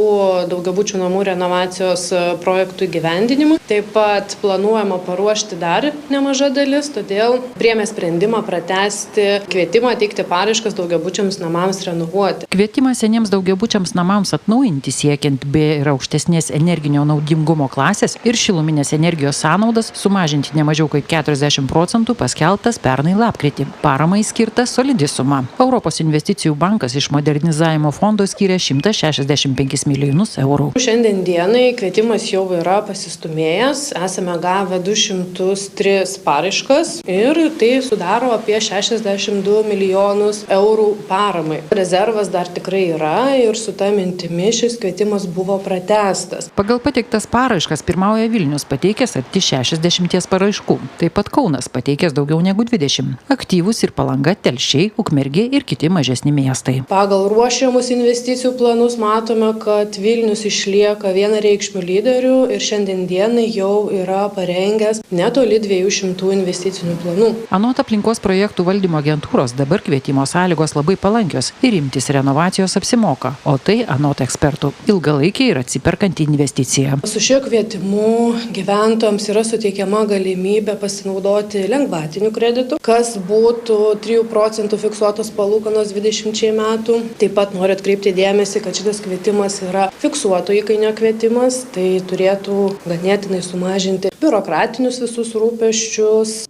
daugiabučių namų renovacijos projektų įgyvendinimui. Taip pat planuojama paruošti dar nemaža dalis, todėl priėmė sprendimą pratęsti kvietimą teikti paraiškas daugiabučiams namams renovuoti. Kvietimas seniems daugiabučiams namams atnaujinti siekiant B ir aukštesnės energinio naudingumo klasės ir šiluminės energijos sąnaudas sumažinti ne mažiau kaip 40% paskelbtas pernai lapkritį. Paramai skirta solidi suma. Europos investicijų bankas iš modernizavimo fondo skyrė 165 milijonus eurų. Šiandien dienai kvietimas jau yra pasistumėjęs. Esame gavę 203 paraiškas ir tai sudaro apie 62 milijonus eurų paramai. Rezervas dar tikrai yra ir su ta mintimi šis kvietimas buvo pratęstas. Pagal pateiktas paraiškas pirmauja Vilnius, pateikęs arti 60 paraiškų. Taip pat Kaunas pateikęs daugiau negu 20. Aktyvus ir Palanga, Telšiai, Ukmergė ir kiti mažesni miestai. Pagal ruošiamus investicijų planus matome, kad Vilnius išlieka vienareikšmių lyderių ir šiandien dienai jau yra parengęs netoli 200 investicinių planų. Anot aplinkos projektų valdymo agentūros dabar kvietimo sąlygos labai palankios ir imtis renovacijos apsimoka, o tai anot ekspertų ilgalaikiai ir atsiperkanti investicija. Su šiuo kvietimu gyventojams yra suteikiama galimybė pasinaudoti lengvatiniu kreditu, kas būtų 3% fiksuotos palūkanos 20 metų. Taip pat noriu atkreipti dėmesį, kad šitas kvietimas yra fiksuoto įkainio kvietimas, tai turėtų ganėtinai sumažinti biurokratinius visus rūpesčius.